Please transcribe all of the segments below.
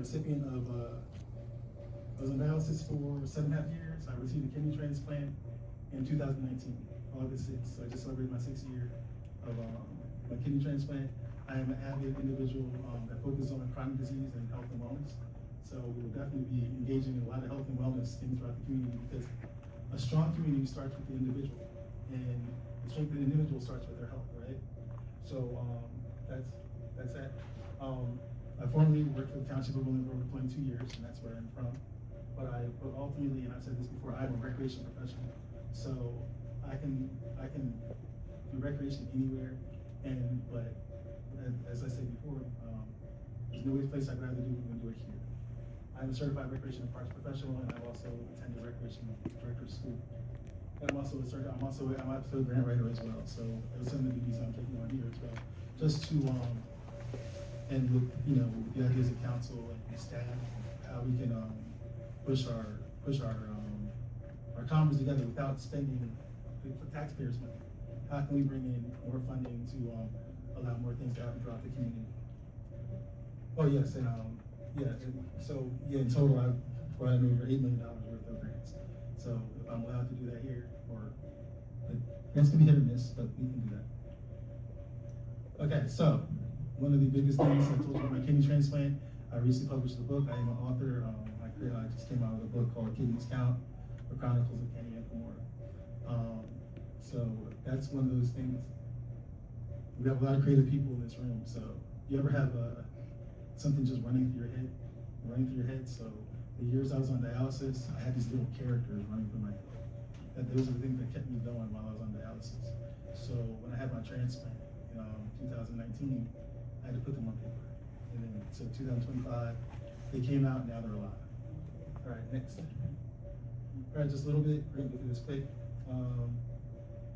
recipient of, I was on dialysis for 7.5 years. I received a kidney transplant in 2019, August 6th. So I just celebrated my 6th year of my kidney transplant. I am an avid individual that focuses on chronic disease and health and wellness. So we will definitely be engaging in a lot of health and wellness things throughout the community, because a strong community starts with the individual, and the strength of the individual starts with their health, right? So that's that. I formerly worked for the Township of Williamsburg for 22 years, and that's where I'm from. But ultimately, and I've said this before, I'm a recreation professional. So I can do recreation anywhere, but as I said before, there's no place I'd rather do than do it here. I'm a certified recreation and parks professional, and I've also attended recreation director school. And I'm also a grant writer as well. So there's some of the duties I'm taking on here as well, just to and with the ideas of council and staff, how we can push our conference together without spending the taxpayers' money. How can we bring in more funding to allow more things to happen throughout the community? Oh yes, and in total I've brought in over $8 million worth of grants. So if I'm allowed to do that here, grants can be hit or miss, but we can do that. Okay, so one of the biggest things I told you about my kidney transplant, I recently published a book. I am an author. I just came out with a book called Kidneys Count, The Chronicles of Kenny and Pomora. So that's one of those things. We have a lot of creative people in this room. So you ever have something just running through your head? So the years I was on dialysis, I had these little characters running through my head. And those are the things that kept me going while I was on dialysis. So when I had my transplant in 2019, I had to put them on paper. And then, so 2025, they came out, now they're alive. All right, next. All right, just a little bit, we're gonna go through this quick.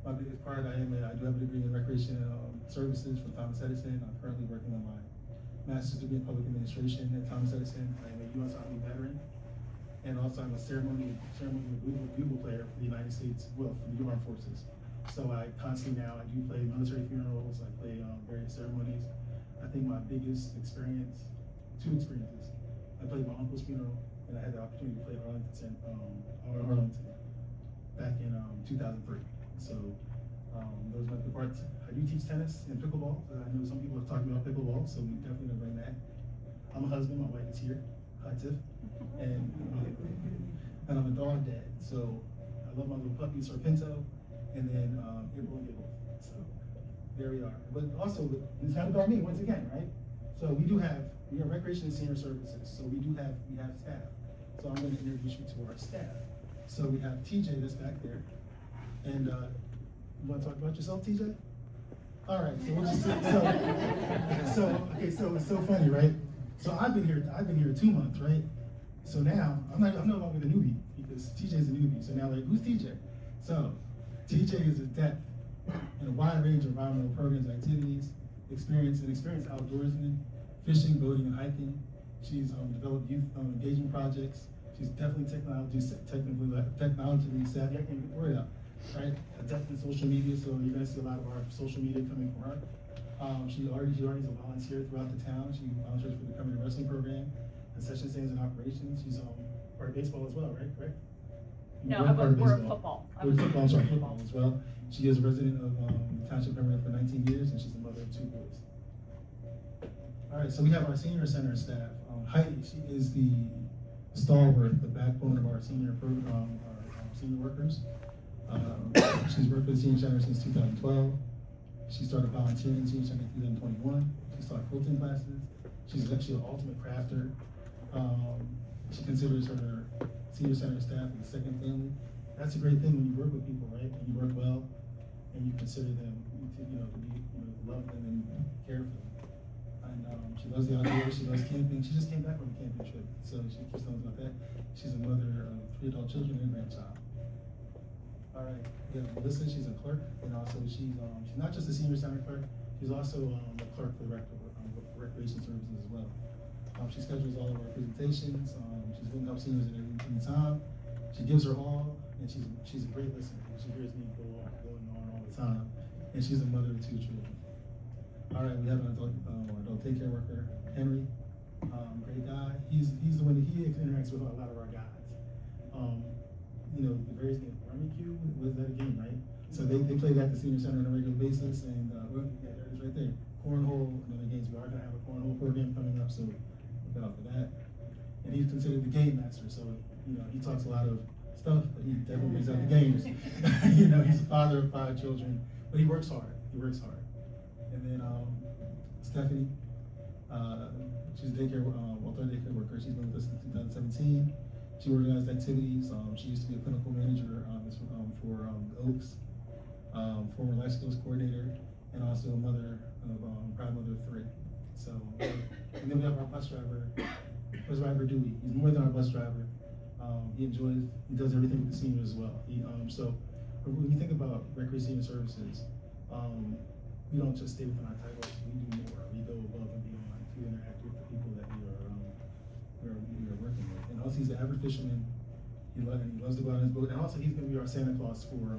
My biggest part, I do have a degree in recreation services from Thomas Edison. I'm currently working on my master's degree in public administration at Thomas Edison. I am a U.S. Army veteran, and also I'm a ceremonial bugle player for the United States, well, for the armed forces. So I constantly now, I do play military funerals, I play various ceremonies. I think my biggest experience, 2 experiences. I played my uncle's funeral, and I had the opportunity to play Arlington back in 2003. So those are the parts. I do teach tennis and pickleball. I know some people have talked about pickleball, so we definitely gonna bring that. I'm a husband, my wife is here, hi Tiff, and I'm a dog dad. So I love my little puppy, Serpento, and then April and Gibble. So there we are. But also, it's not about me once again, right? So we have recreation and senior services. So we have staff. So I'm going to introduce you to our staff. So we have TJ that's back there, and you want to talk about yourself, TJ? All right. So we'll just so it's so funny, right? So I've been here 2 months, right? So now I'm no longer the newbie, because TJ's a newbie. So now, like, who's TJ? So TJ is adept in a wide range of environmental programs and activities, experienced outdoorsman, fishing, boating, and hiking. She's developed youth engagement projects. She's definitely technologically savvy. I can't get the word out, right? Adept in social media, so you're gonna see a lot of our social media coming from her. She already is a volunteer throughout the town. She volunteers for the Community Wrestling Program, concession stands and operations. She's part of baseball as well, right? Correct? No, we're football. Football as well. She is a resident of Township Pemberton for 19 years, and she's the mother of 2 boys. All right, so we have our senior center staff. Heidi, she is the stalwart, the backbone of our senior program, our senior workers. She's worked for the senior center since 2012. She started volunteering in senior center in 2021. She taught quilting classes. She's actually an ultimate crafter. She considers her senior center staff as a second family. That's a great thing when you work with people, right? When you work well and you consider them to love them and care for them. And she loves the outdoors, she loves camping. She just came back from a camping trip, so she keeps telling us about that. She's a mother of 3 adult children and a grandchild. All right, we have Melissa, she's a clerk, and also she's not just a senior center clerk, she's also a clerk for the recreation services as well. She schedules all of our presentations. She's willing to help seniors at any time. She gives her all, and she's a great listener. She hears me going on all the time, and she's a mother of 2 children. All right, we have an adult daycare worker, Henry. Great guy. He's interacts with a lot of our guys. The various games, Army Q was that a game, right? So they play that at the senior center on a regular basis, and there it is right there. Cornhole, another games. We are going to have a cornhole program coming up, so look out for that. And he's considered the game master, so he talks a lot of stuff, but he definitely brings out the games. He's a father of 5 children, but he works hard. And then Stephanie, she's a alternate daycare worker. She's been with us since 2017. She organized activities. She used to be a clinical manager for Oaks, former life skills coordinator, and also a mother of proud mother of 3. So, and then we have our bus driver Dewey. He's more than our bus driver. He does everything with the seniors as well. So when you think about recreation services, we don't just stay within our titles. We do more. We go above and beyond to interact with the people that we are working with. And also, he's an avid fisherman. He loves to go out on his boat. And also, he's going to be our Santa Claus for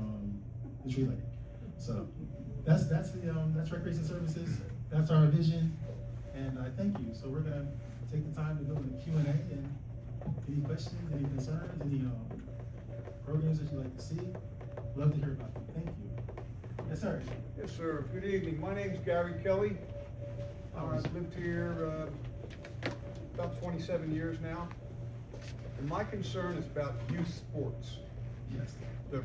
the tree lighting. So that's recreation services. That's our vision. And I thank you. So we're going to take the time to go into Q&A, and any questions, any concerns, any programs that you'd like to see. Love to hear about them. Thank you. Yes, sir. Yes, sir. Good evening. My name's Gary Kelly. I've lived here about 27 years now. And my concern is about youth sports. Yes. The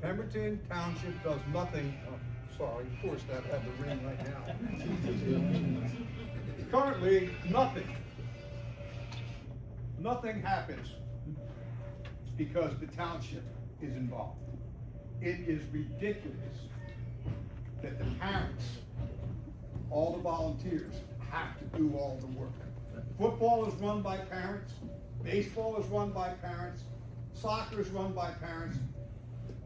Pemberton Township does nothing. Sorry, of course, that had the ring right now. Currently, nothing happens because the township is involved. It is ridiculous that the parents, all the volunteers, have to do all the work. Football is run by parents, baseball is run by parents, soccer is run by parents,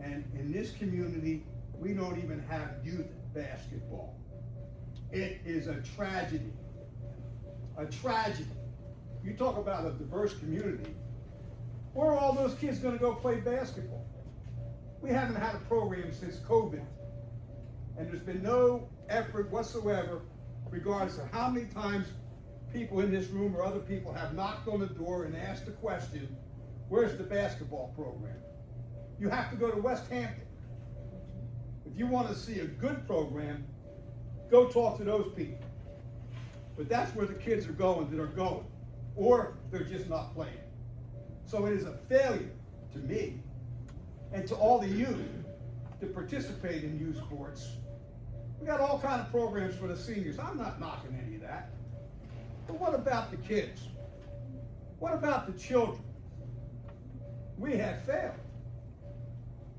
and in this community, we don't even have youth basketball. It is a tragedy. A tragedy. You talk about a diverse community. Where are all those kids going to go play basketball? We haven't had a program since COVID. And there's been no effort whatsoever, regardless of how many times people in this room or other people have knocked on the door and asked the question, where's the basketball program? You have to go to West Hampton. If you want to see a good program, go talk to those people. But that's where the kids are going that are going, or they're just not playing. So it is a failure to me and to all the youth to participate in youth sports. We got all kinds of programs for the seniors. I'm not knocking any of that. But what about the kids? What about the children? We have failed.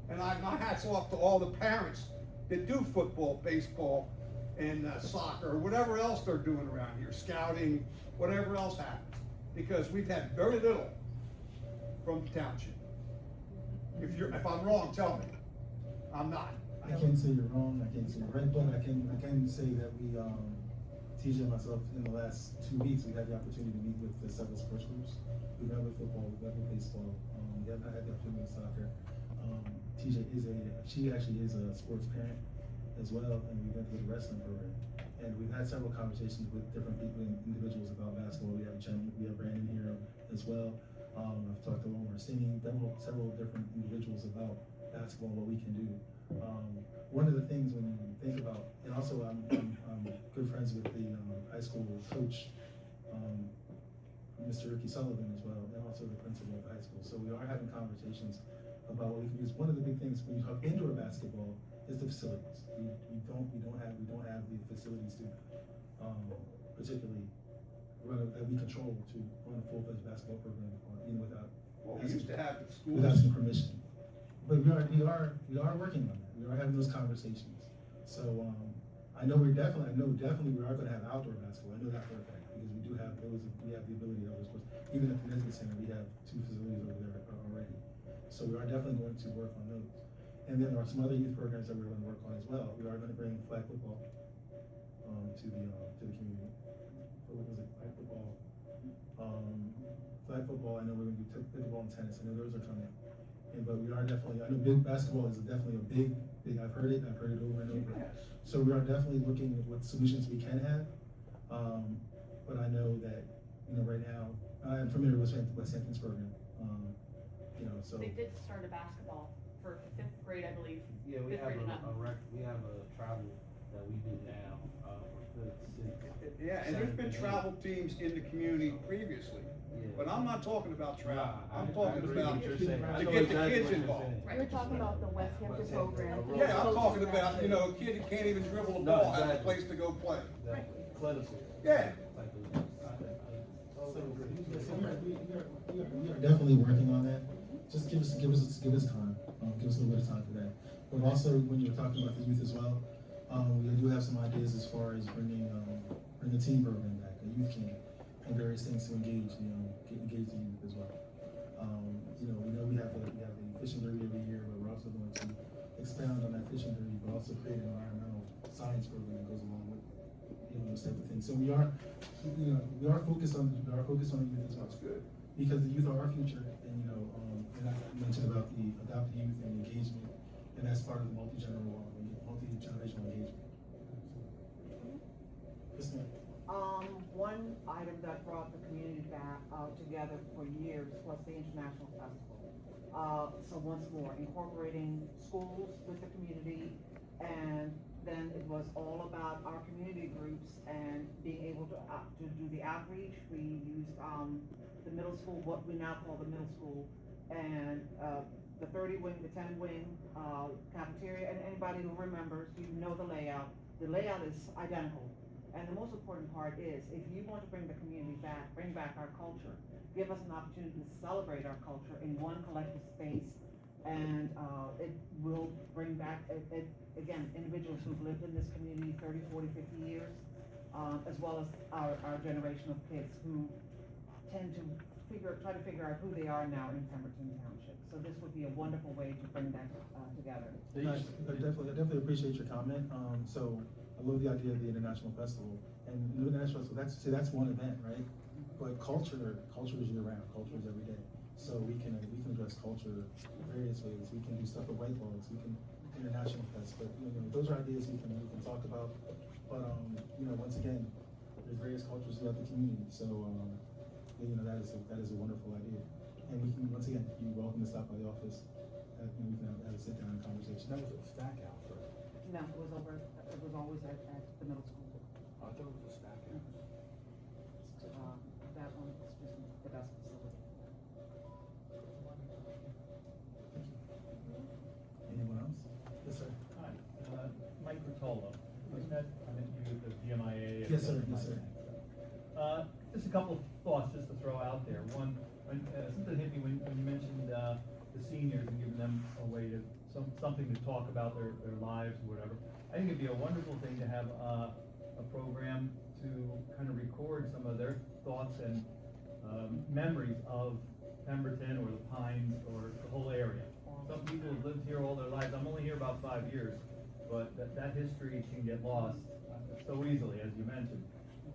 And my hat's off to all the parents that do football, baseball, and soccer, or whatever else they're doing around here, scouting, whatever else happens. Because we've had very little from the township. If I'm wrong, tell me. I'm not. I can't say you're wrong. I can't say you're right, but I can say that we, TJ and myself, in the last 2 weeks, we had the opportunity to meet with the several sports groups. We met with football, we met with baseball. We have not had the opportunity with soccer. TJ she actually is a sports parent as well, and we went to the wrestling program. And we've had several conversations with different people and individuals about basketball. We have Brandon here as well. I've talked to Omar Singing, several different individuals about basketball and what we can do. One of the things when you think about, and also I'm good friends with the high school coach, Mr. Ricky Sullivan as well, and also the principal of the high school. So we are having conversations about what we can use. One of the big things when you talk indoor basketball is the facilities. We don't have the facilities to particularly that we control to run a full-fledged basketball program, without We used to have the schools. without asking permission. But we are working on that. We are having those conversations. So I know definitely we are going to have outdoor basketball. I know that for a fact because we have the ability to outdoor sports. Even at the Municipal Center, we have 2 facilities over there already. So we are definitely going to work on those. And then there are some other youth programs that we're going to work on as well. We are going to bring flag football to the community. What was it? Flag football. Flag football. I know we're going to do pickleball and tennis. I know those are coming. But we are definitely. I know big basketball is definitely a big. I've heard it over and over. Yes. So we are definitely looking at what solutions we can have. But I know that right now I'm familiar with West Hampton's program, you know, so. They did start a basketball for fifth grade, I believe. Yeah, we Fifth have grade and up. we have a travel that we do now, for fifth, sixth. Yeah, and there's been seventh, travel teams in the community previously, Yeah. but I'm not talking about travel. Nah, I'm I talking agree about with what you're saying. I to know get the exactly kids what you're involved. saying. Right. You're talking about the West Hampton program. Yeah, I'm talking about, you know, a kid that can't even dribble a No, ball has a exactly. place to go play. Exactly. Clemency. Yeah. Like those- So, we are definitely working on that. Just give us time. Give us a little bit of time for that. But also, when you were talking about the youth as well, we do have some ideas as far as bring a team program back, a youth camp, and various things to engage the youth as well. You know we have the fishing derby every year, but we're also going to expound on that fishing derby, but also create an environmental science program that goes along with those type of things. So we are focused on the youth as well. That's good. Because the youth are our future, and and I mentioned about the adopt the youth and engagement, and that's part of the multi-generational engagement. Yes, ma'am. One item that brought the community back together for years was the International Festival. So once more, incorporating schools with the community, and then it was all about our community groups and being able to do the outreach. We used the middle school, what we now call the middle school, and the 30 wing, the 10 wing cafeteria, and anybody who remembers, you know the layout. The layout is identical. And the most important part is, if you want to bring the community back, bring back our culture, give us an opportunity to celebrate our culture in one collective space, and it will bring back, again, individuals who've lived in this community 30, 40, 50 years, as well as our generation of kids who tend to try to figure out who they are now in Pemberton Township. So this would be a wonderful way to bring that together. I definitely appreciate your comment. So I love the idea of the International Festival, and the International Festival, that's one event, right? But culture is year round. Culture is every day. So we can address culture various ways. We can do stuff with white folks. We can International Fest. But those are ideas we can talk about. But once again, there's various cultures throughout the community. So that is a wonderful idea. And we can, once again, you're welcome to stop by the office. We can have a sit down conversation. That was a stack house, right? No, it was always at the middle school. I thought it was a stack house. That one is just the best facility. Anyone else? Yes, sir. Hi, Mike Rotolo. I met you at the GMIA. Yes, sir. Yes, sir. Just a couple of thoughts just to throw out there. One, something hit me when you mentioned the seniors and giving them a way to, something to talk about their lives or whatever. I think it'd be a wonderful thing to have a program to kind of record some of their thoughts and memories of Pemberton or the Pines or the whole area. Some people have lived here all their lives. I'm only here about 5 years, but that history can get lost so easily, as you mentioned.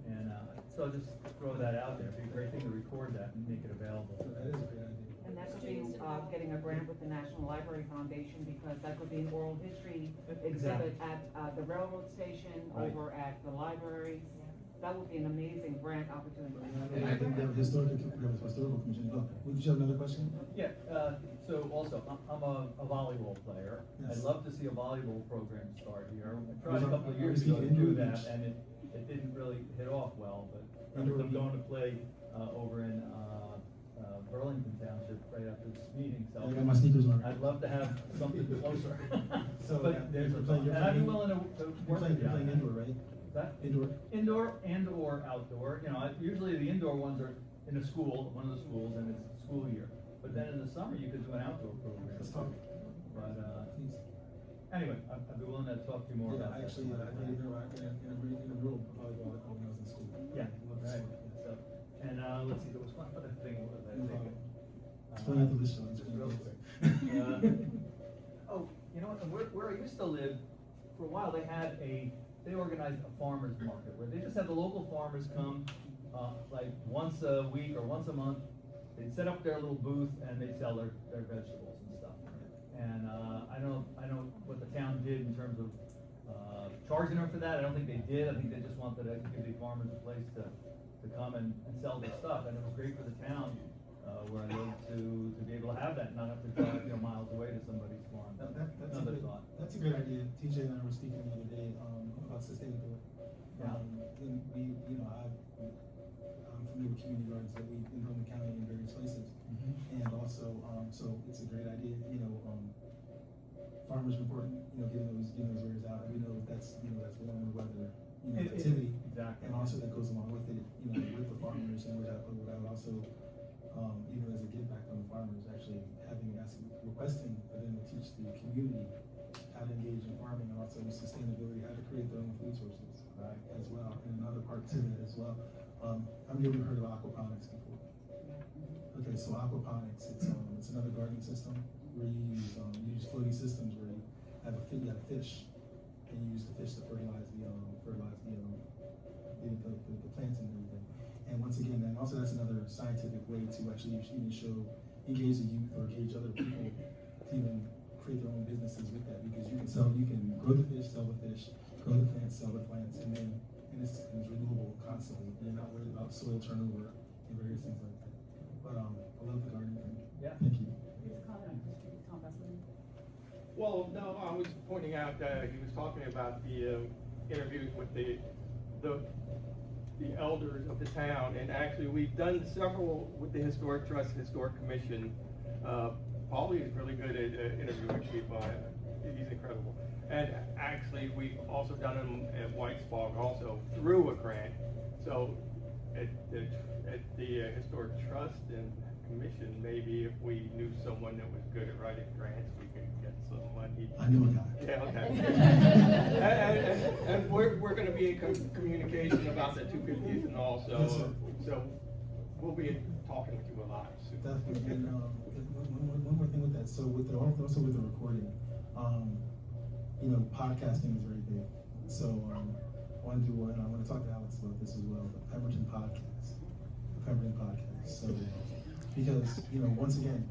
And so just throw that out there. It'd be a great thing to record that and make it available. That is a great idea. And that could be getting a grant with the National Library Foundation, because that could be an oral history exhibit at the railroad station, Right. over at the library. That would be an amazing grant opportunity. And I think we have a historical commission. Oh, did you have another question? Yeah, so also, I'm a volleyball player. Yes. I'd love to see a volleyball program start here. I tried Was a that- couple of are we years ago to speaking do indoor or that, beach? and it didn't really hit off well, but Indoor or I'm going to beach? play over in Burlington Township right after this meeting, so. I got my sneakers on. I'd love to have something closer. So, But there's you're playing- and I'd be willing to work with you. You're playing indoor, right? That? Indoor? Indoor and or outdoor, usually the indoor ones are in a school, one of the schools, and it's school year. But then in the summer, you could do an outdoor program. Let's talk. But, Please. anyway, I'd be willing to talk to you more Yeah, about that. actually, I played in a real volleyball when I was in school. Yeah, Love the right, sport, so, and, let's see, there was one other thing, what was I thinking? Explain it to this show. Just real quick. Oh, you know what, and where I used to live, for a while, they organized a farmer's market, where they just had the local farmers come, like once a week or once a month. They'd set up their little booth and they'd sell their vegetables and stuff. And, I know what the town did in terms of, charging them for that. I don't think they did. I think they just wanted to give the farmers a place to come and sell their stuff, and it was great for the town, where I live to be able to have that, not have to drive, miles away to somebody's farm. That's Another a good, thought. that's a great idea. TJ and I were speaking the other day, about sustainability. Yeah. And we, I'm familiar with community gardens that we, in Roman County in various places. Mhm. And also, so it's a great idea, farmers reporting, getting those areas out. And we know that's warmer weather, activity. Exactly. And also that goes along with it, with the farmers, and what I would also, as a give back on the farmers, actually requesting for them to teach the community how to engage in farming, and also sustainability, how to create their own food sources, right, as well. And another part to that as well. Have you ever heard of aquaponics before? Okay, so aquaponics, it's another gardening system where you use floating systems where you have a fish, and you use the fish to fertilize the plants and everything. And once again, and also that's another scientific way to actually even engage the youth or engage other people to even create their own businesses with that, because you can grow the fish, sell the fish, grow the plants, sell the plants, and it's renewable constantly. And you're not worried about soil turnover and various things like that. But I love the gardening thing. Yeah. Thank you. Well, no, I was pointing out that he was talking about the interviews with the elders of the town, and actually we've done several with the Historic Trust, Historic Commission. Paulie is really good at interviewing people. He's incredible. And actually, we've also done them at Whitesburg also through a grant. So at the Historic Trust and Commission, maybe if we knew someone that was good at writing grants, we could get some money. I know a guy. Yeah, okay. And we're gonna be in communication about the 250th and all, Yes, sir. so we'll be talking with you a lot soon. Definitely. And one more thing with that. So also with the recording, podcasting is very big. So I want to do one. I want to talk to Alex about this as well. The Pemberton podcast. So because once again,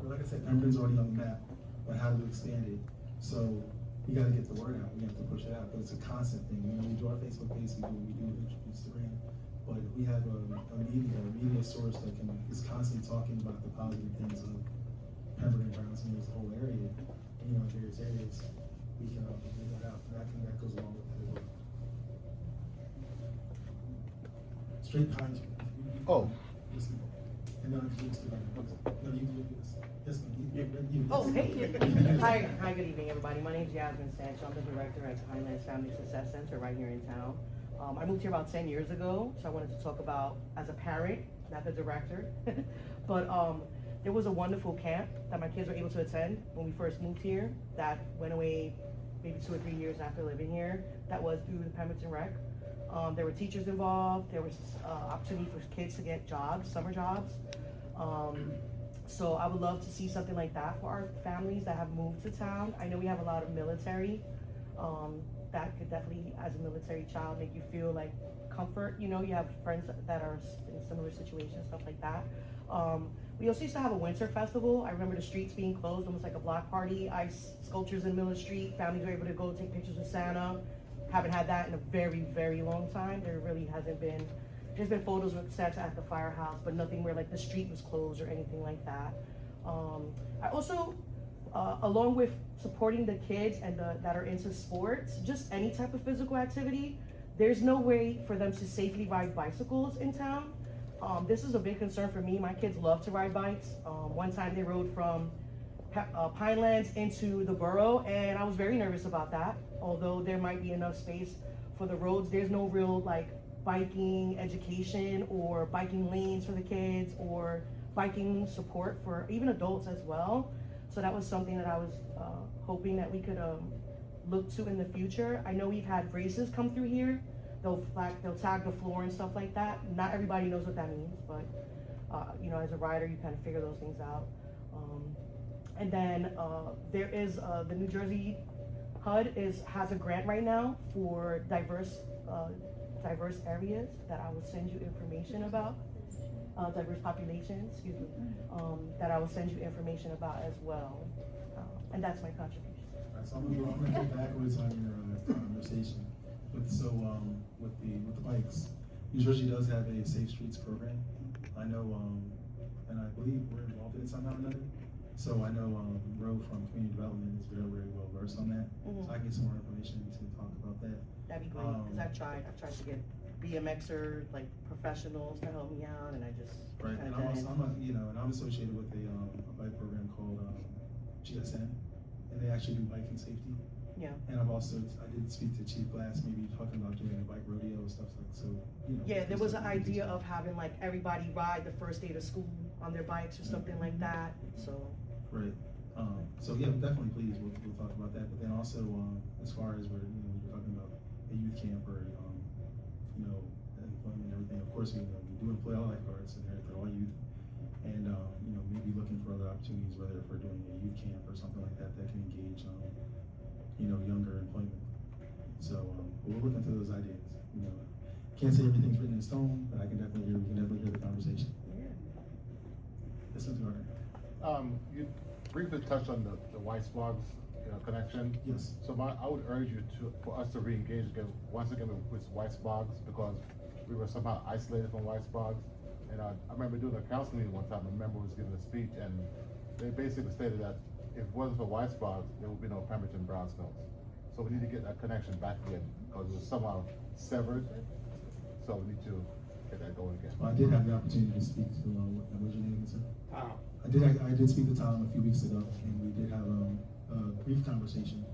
like I said, Pemberton's already on the map, but how to expand it. So we got to get the word out. We have to push it out. But it's a constant thing. We do our Facebook page. We do Instagram. But we have a media source that is constantly talking about the positive things of Pemberton, Browns, and the whole area. Various areas, we can bring that out. And that goes along with it as well. Straight behind you. Oh. Listen. And then I'm just no, you do this. Yes, you. Oh, hey. Hi, good evening, everybody. My name is Yasmin Sancho. I'm the director at Highlands Family Success Center right here in town. I moved here about 10 years ago, so I wanted to talk about as a parent, not the director. But there was a wonderful camp that my kids were able to attend when we first moved here that went away maybe 2 or 3 years after living here. That was through the Pemberton Rec. There were teachers involved. There was opportunity for kids to get jobs, summer jobs. So I would love to see something like that for our families that have moved to town. I know we have a lot of military. That could definitely, as a military child, make you feel like comfort. You have friends that are in similar situations, stuff like that. We also used to have a winter festival. I remember the streets being closed, almost like a block party, ice sculptures in Miller Street. Families were able to go take pictures with Santa. Haven't had that in a very, very long time. There really hasn't been. There's been photos with Santa at the firehouse, but nothing where like the street was closed or anything like that. I also, along with supporting the kids and that are into sports, just any type of physical activity, there's no way for them to safely ride bicycles in town. This is a big concern for me. My kids love to ride bikes. One time they rode from Pinelands into the borough, and I was very nervous about that. Although there might be enough space for the roads, there's no real like biking education or biking lanes for the kids or biking support for even adults as well. So that was something that I was hoping that we could look to in the future. I know we've had races come through here. They'll tag the floor and stuff like that. Not everybody knows what that means, but as a rider, you kind of figure those things out. And then there is the New Jersey HUD has a grant right now for diverse areas that I will send you information about. Diverse populations, excuse me, that I will send you information about as well. And that's my contribution. All right, so I'm gonna go backwards on your conversation with the bikes. New Jersey does have a Safe Streets program. I know, and I believe we're involved in it somehow or another. So I know, Roe from Community Development is very, very well versed on that. So I can get some more information to talk about that. That'd be great, cause I've tried to get BMXers, like professionals to help me out, and I just Right, and kinda didn't. and I'm associated with a bike program called, GSN, and they actually do biking safety. Yeah. And I did speak to Chief Glass, maybe talking about doing a bike rodeo and stuff like, so, you know. Yeah, there was an there's idea stuff of having like everybody ride the first day to school on their bikes or something like that, so. Right, so yeah, definitely please, we'll talk about that, but then also, as far as we're talking about a youth camp or, employment and everything, of course, we do employ all lifeguards, and they're all youth. And, maybe looking for other opportunities, whether if we're doing a youth camp or something like that, that can engage, younger employment. So, but we'll look into those ideas, Can't say everything's written in stone, but we can definitely hear the conversation. Yeah. Listen to her. You briefly touched on the white spots, connection. Yes. So I would urge you for us to re-engage again, once again with white spots, because we were somehow isolated from white spots. And I remember doing a council meeting one time, a member was giving a speech, and they basically stated that if it wasn't for white spots, there would be no Pemberton brownstones. So we need to get that connection back again, because it was somehow severed. So we need to get that going again. Well, I did have the opportunity to speak to, what was your name, sir? Tom. I did speak to Tom a few weeks ago, and we did have a brief conversation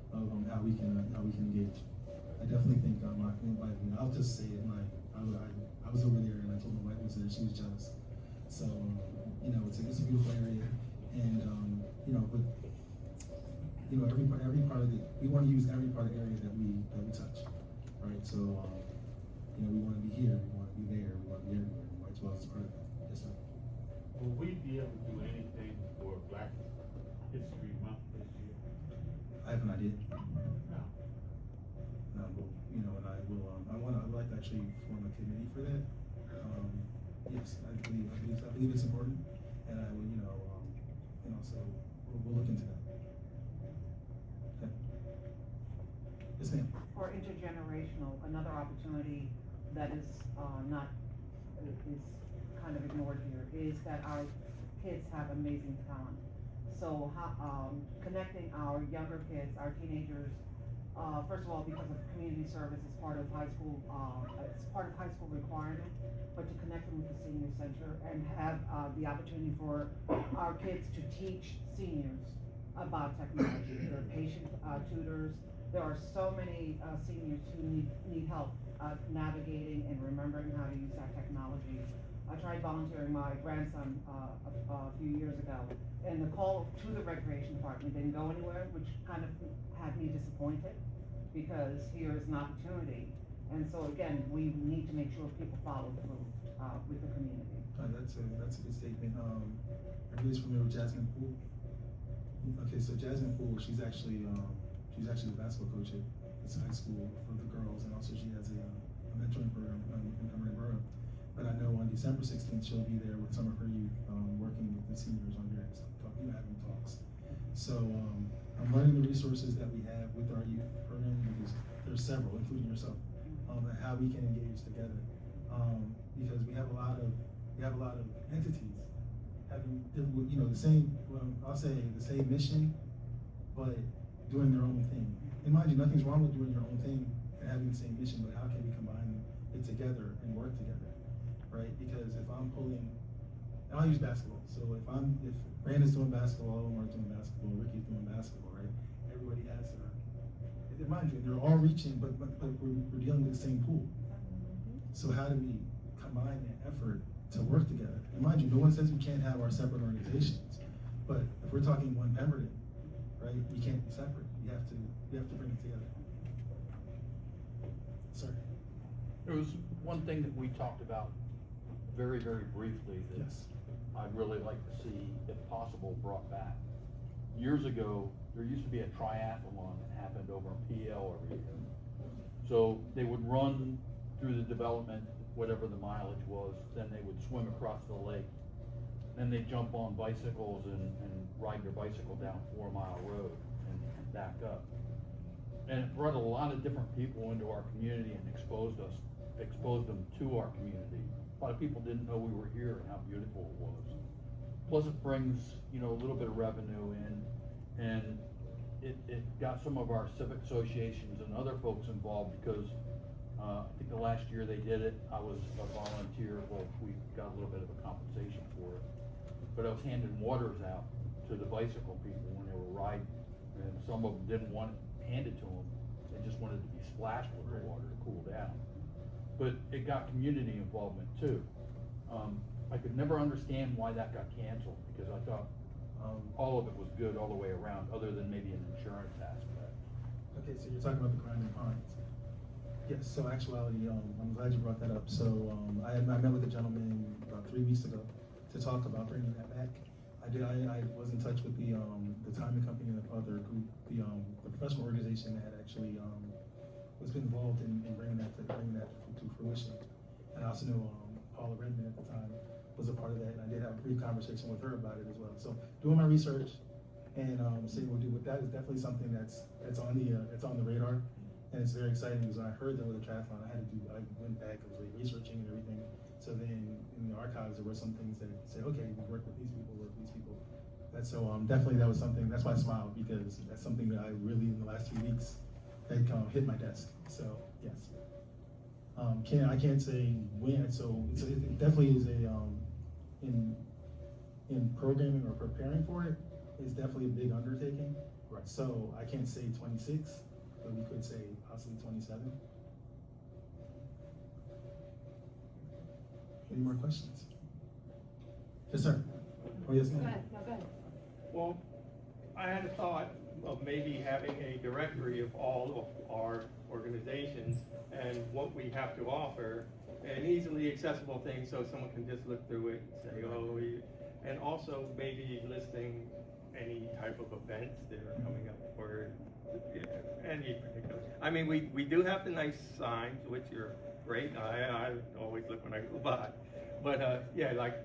of how we can engage. I definitely think I'll just say it, I was over there and I told my wife was there, she was jealous. So it's a beautiful area, and but every part of it, we want to use every part of the area that we touch, right? So we want to be here, we want to be there, we want to be everywhere, and White Wells is part of that. Yes, sir. Will we be able to do anything for Black History Month this year? I have an idea. No. And I would like to actually form a committee for that. Yes, I believe it's important, and I would, so we'll look into that. Okay. Yes, ma'am. For intergenerational, another opportunity that is is kind of ignored here is that our kids have amazing talent. So connecting our younger kids, our teenagers, first of all, because of community service is part of high school, it's part of high school requirement, but to connect them with the senior center and have the opportunity for our kids to teach seniors about technology. They're patient tutors. There are so many seniors who need help navigating and remembering how to use that technology. I tried volunteering my grandson a few years ago, and the call to the recreation department didn't go anywhere, which kind of had me disappointed, because here is an opportunity. And so again, we need to make sure people follow through with the community. That's a good statement. Everybody's familiar with Jasmine Poole? Okay, so Jasmine Poole, she's actually the basketball coach at this high school for the girls, and also she has a mentoring program in Pemberton Borough. But I know on December 16th, she'll be there with some of her youth, working with the seniors on various having talks. So I'm learning the resources that we have with our youth program, because there's several, including yourself, and how we can engage together. Because we have a lot of entities having, the same, I'll say the same mission, but doing their own thing. And mind you, nothing's wrong with doing your own thing and having the same mission, but how can we combine it together and work together, right? Because if I'm pulling, and I'll use basketball. So if Brandon's doing basketball, Mark's doing basketball, Ricky's doing basketball, right? Everybody has their, mind you, they're all reaching, but we're dealing with the same pool. So how do we combine that effort to work together? And mind you, no one says we can't have our separate organizations, but if we're talking one Pemberton, right, we can't be separate. We have to bring it together. Sir. There was one thing that we talked about very, very briefly that Yes. I'd really like to see, if possible, brought back. Years ago, there used to be a triathlon that happened over in PL every year. So they would run through the development, whatever the mileage was, then they would swim across the lake. Then they'd jump on bicycles and ride their bicycle down 4 Mile Road and back up. And it brought a lot of different people into our community and exposed us exposed them to our community. A lot of people didn't know we were here and how beautiful it was. Plus it brings, you know, a little bit of revenue in, and it got some of our civic associations and other folks involved because, I think the last year they did it, I was a volunteer, well, we got a little bit of a compensation for it. But I was handing waters out to the bicycle people when they were riding, and some of them didn't want it handed to them, they just wanted to be splashed with the water to cool down. But it got community involvement too. I could never understand why that got canceled, because I thought, all of it was good all the way around, other than maybe an insurance aspect. Okay, so you're talking about the grinding ponds. Yes, so actuality, I'm glad you brought that up. So, I met with a gentleman about 3 weeks ago to talk about bringing that back. I was in touch with the timing company and the other group, the professional organization that had actually, was involved in bringing that to fruition. And I also know, Paula Redmond at the time was a part of that, and I did have a brief conversation with her about it as well. So, doing my research and, seeing what we'll do with that is definitely something that's on the radar. And it's very exciting because when I heard that with the triathlon, I went back, I was like researching and everything. So then in the archives, there were some things that said, okay, we work with these people, definitely that was something, that's why I smiled, because that's something that I really, in the last 2 weeks, had hit my desk. So, yes. I can't say when, so it definitely is in programming or preparing for it, it's definitely a big undertaking. Right. So I can't say 26. But we could say possibly 27. Any more questions? Yes, sir. Oh, yes, Go ma'am. ahead, no, go ahead. Well, I had a thought of maybe having a directory of all of our organizations and what we have to offer, an easily accessible thing so someone can just look through it and say, oh, and also maybe listing any type of events that are coming up for any particular. I mean, we do have the nice signs, which are great. I always look when I go by. But yeah, like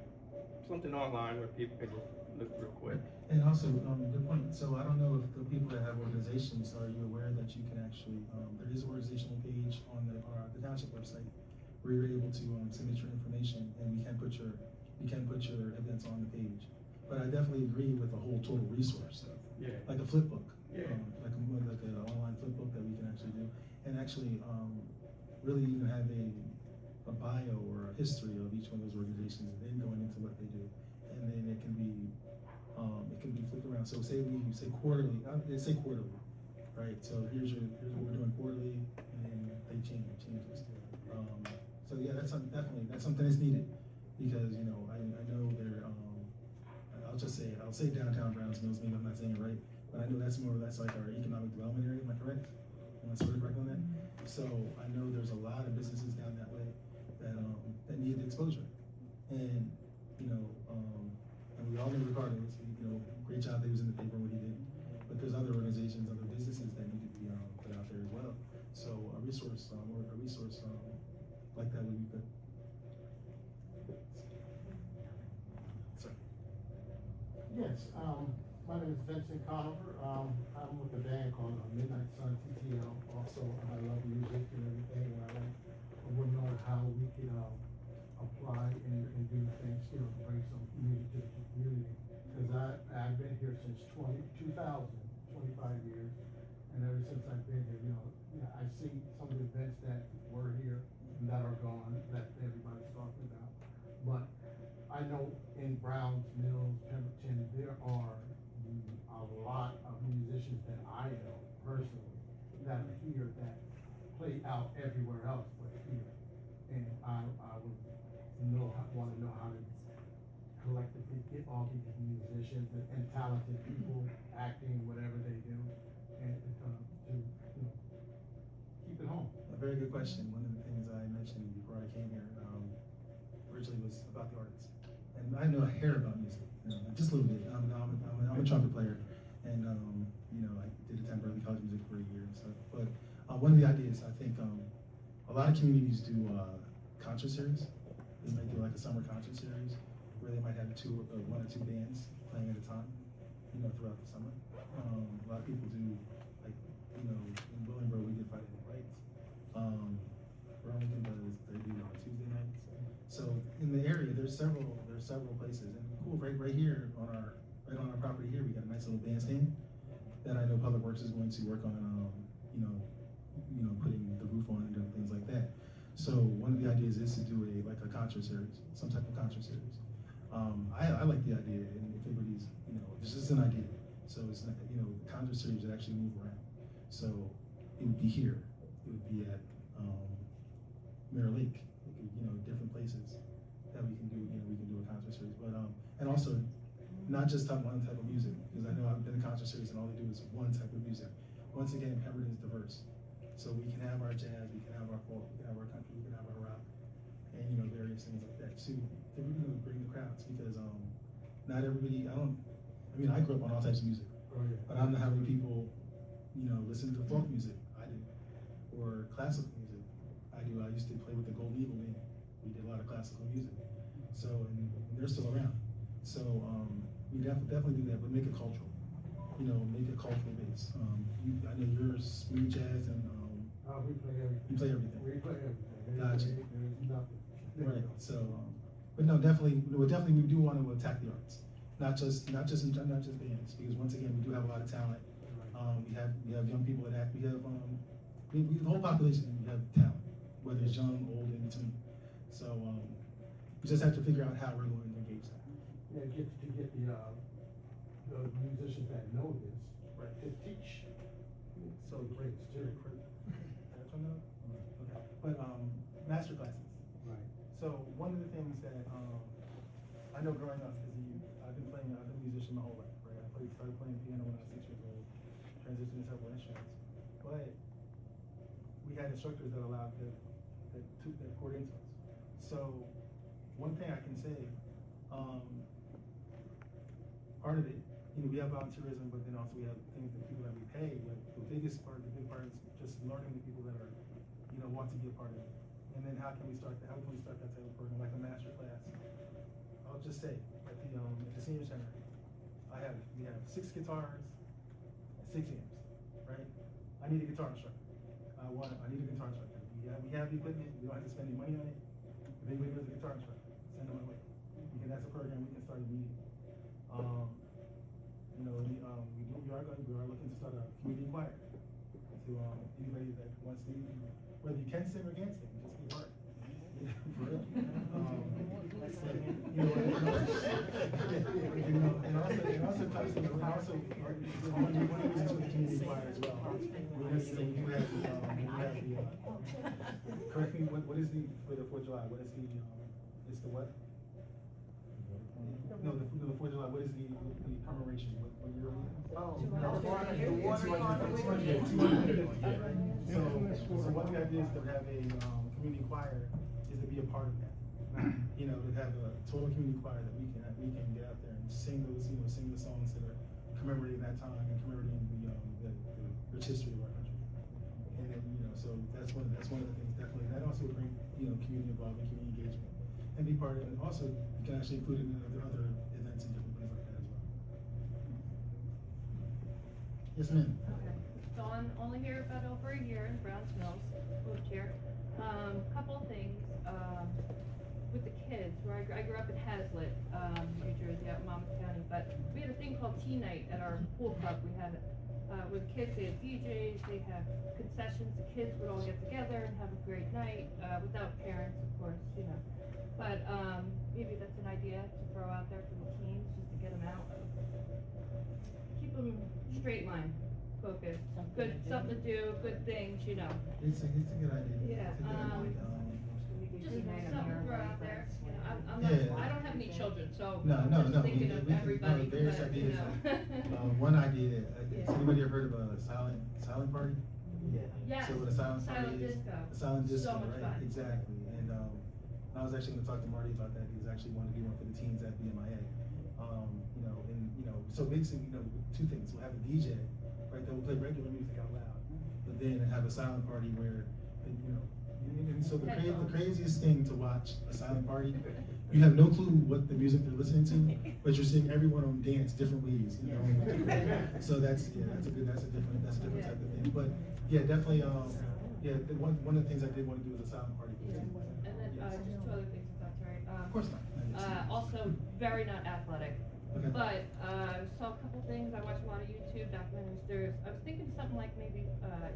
something online where people can just look real quick. And also, good point. So I don't know if the people that have organizations, are you aware that you can actually, there is an organizational page on the Township website where you're able to submit your information, and we can put your events on the page. But I definitely agree with the whole total resource stuff. Yeah. Like a flip book. Yeah. Like an online flip book that we can actually do, and actually really even have a bio or a history of each one of those organizations, and then going into what they do, and then it can be flipped around. So say quarterly, say quarterly, right? So here's what we're doing quarterly, and then they changes. So yeah, that's something that's needed, because I know they're I'll say downtown Browns Mills, maybe I'm not saying it right. But I know that's like our economic development area, am I correct? Am I sort of correct on that? So I know there's a lot of businesses down that way that need the exposure. And, and we all know Ricardo, great job that he was in the paper when he did. But there's other organizations, other businesses that need to be put out there as well. So a resource like that would be good. Sorry. Yes, my name is Vincent Conover. I'm with a band called Midnight Sun TTL. Also, I love music and everything. And I want to know how we can apply and do things, to bring some music to the community. Because I've been here since 2000, 25 years. And ever since I've been here, I see some of the events that were here and that are gone, that everybody's talking about. But I know in Browns Mills, Pemberton, there are a lot of musicians that I know personally that are here that play out everywhere else but here. And I would want to know how to collectively get all these musicians and talented people acting, whatever they do, and to keep it home. A very good question. One of the things I mentioned before I came here originally was about the arts. And I know a hair about music, just a little bit. I'm a trumpet player, and I did attend Berkeley College of Music for a year and stuff. But one of the ideas, I think, a lot of communities do concert series. They might do like a summer concert series where they might have one or two bands playing at a time, throughout the summer. A lot of people do, like, in Willingboro we did Friday Night Lights. Burlington does there's several places, and cool, right here right on our property here, we got a nice little bandstand that I know Public Works is going to work on, putting the roof on and different things like that. So one of the ideas is to do a concert series, some type of concert series. I like the idea, and if everybody's, this is an idea. So it's not, the concert series would actually move around. So it would be here, it would be at Mirror Lake, it could, different places that we can do, we can do a concert series. But and also not just one type of music, because I know I've been in concert series and all they do is one type of music. Once again, Pemberton is diverse. So we can have our jazz, we can have our folk, we can have our country, we can have our rock, and various things like that too, to bring the crowds, because not everybody, I grew up on all types of music, but I don't know how many people, listen to folk music. I do. Or classical music. I do. I used to play with the Golden Eagle band. We did a lot of classical music. So, and they're still around. So we definitely do that, but make it cultural. Make it cultural based. I know you're smooth jazz and we play everything. You play everything. We play everything. Gotcha. There's nothing. Right. So, but no, definitely we do want to attack the arts, not just bands, because once again we do have a lot of talent. We have young people that act. We have the whole population. We have talent, whether it's young, old, in between. So we just have to figure out how we're going to engage that. Yeah, to get the musicians that know this, right, to teach. So great too. Okay. But master classes. Right. So one of the things that I know growing up, because I've been a musician my whole life, right? I started playing piano when I was 6 years old, transitioned to several instruments. But we had instructors that poured into us. So one thing I can say, part of it, we have volunteerism, but then also we have things that people that we pay. But the big part is just learning the people that are, want to be a part of it. And then how can we start that? How can we start that type of program, like a master class? I'll just say at the senior center, we have 6 guitars, 6 amps, right? I need a guitar instructor. I need a guitar instructor. We have the equipment. We don't have to spend any money on it. If anybody knows a guitar instructor, send them my way. That's a program we can start immediately. We are looking to start a community choir. To anybody that wants to, whether you can sing or can't sing, just be part. For real. And also, one of the reasons for the community choir as well. Correct me. What is for the 4th of July? What is it's the what? No, the 4th of July. What is the commemoration? What year are we in? So one of the ideas to have a community choir is to be a part of that. To have a total community choir that we can get out there and sing those, sing the songs that are commemorating that time and commemorating the rich history of our country. And then so that's one of the things definitely. That also would bring community involvement, community engagement, and be part of it. And also you can actually include it in other events and different things like that as well. Yes, ma'am. Okay. So I'm only here about over a year in Browns Mills, moved here. Couple of things, with the kids, where I grew up in Hazlitt, New Jersey, out in Monmouth County, but we had a thing called tea night at our pool club. We had, with kids, they had DJs, they had concessions, the kids would all get together and have a great night, without parents, of course, But, maybe that's an idea to throw out there for the teens, just to get them out. Keep them straight line, focused, something to do, good things, It's a good idea. Yeah, It's a good idea. just something to throw out there. I don't have any children, so No. I'm just thinking of everybody. Various but, ideas. One idea. Has anybody ever heard of a silent party? Yes, So what a silent party silent is? disco. A silent disco, So much right? fun. Exactly. And I was actually going to talk to Marty about that. He's actually wanted to do one for the teens at BMIA. So basically, 2 things. We'll have a DJ, right, that will play regular music out loud, but then have a silent party where, and so the craziest thing to watch a silent party, you have no clue what the music they're listening to, but you're seeing everyone on dance different ways, So that's a different type of thing. But yeah, definitely, one of the things I did want to do was a silent party. Yeah. And then just 2 other things, if that's all right. course not. Also very not athletic. Okay. But, saw a couple things, I watched a lot of YouTube documentaries, I was thinking something like maybe,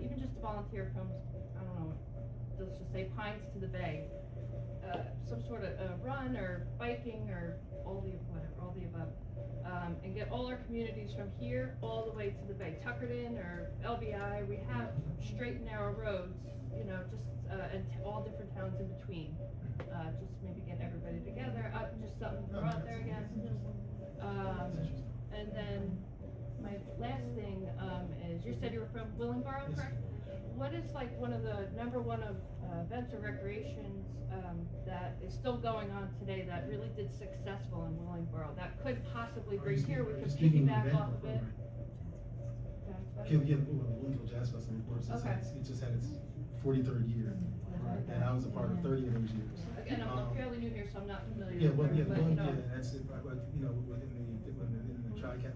even just to volunteer from, I don't know, let's just say Pines to the Bay. Some sort of run or biking or all the above. And get all our communities from here all the way to the Bay, Tuckerton or LBI, we have straight and narrow roads, you know, just, and all different towns in between. Just maybe get everybody together, just something to throw out there again. And then my last thing, is you said you were from Willingboro, correct? What is like one of the number one of events or recreations that is still going on today that really did successful in Willingboro that could possibly bring here, we could piggyback off of it? Willingboro Jazz Festival, of course, Okay. it just had its 43rd year, and I was a part of 30 of those years. Again, I'm fairly new here, so I'm not familiar Yeah, with well, it, yeah, but you know. that's it, but, you know, within the tri-state,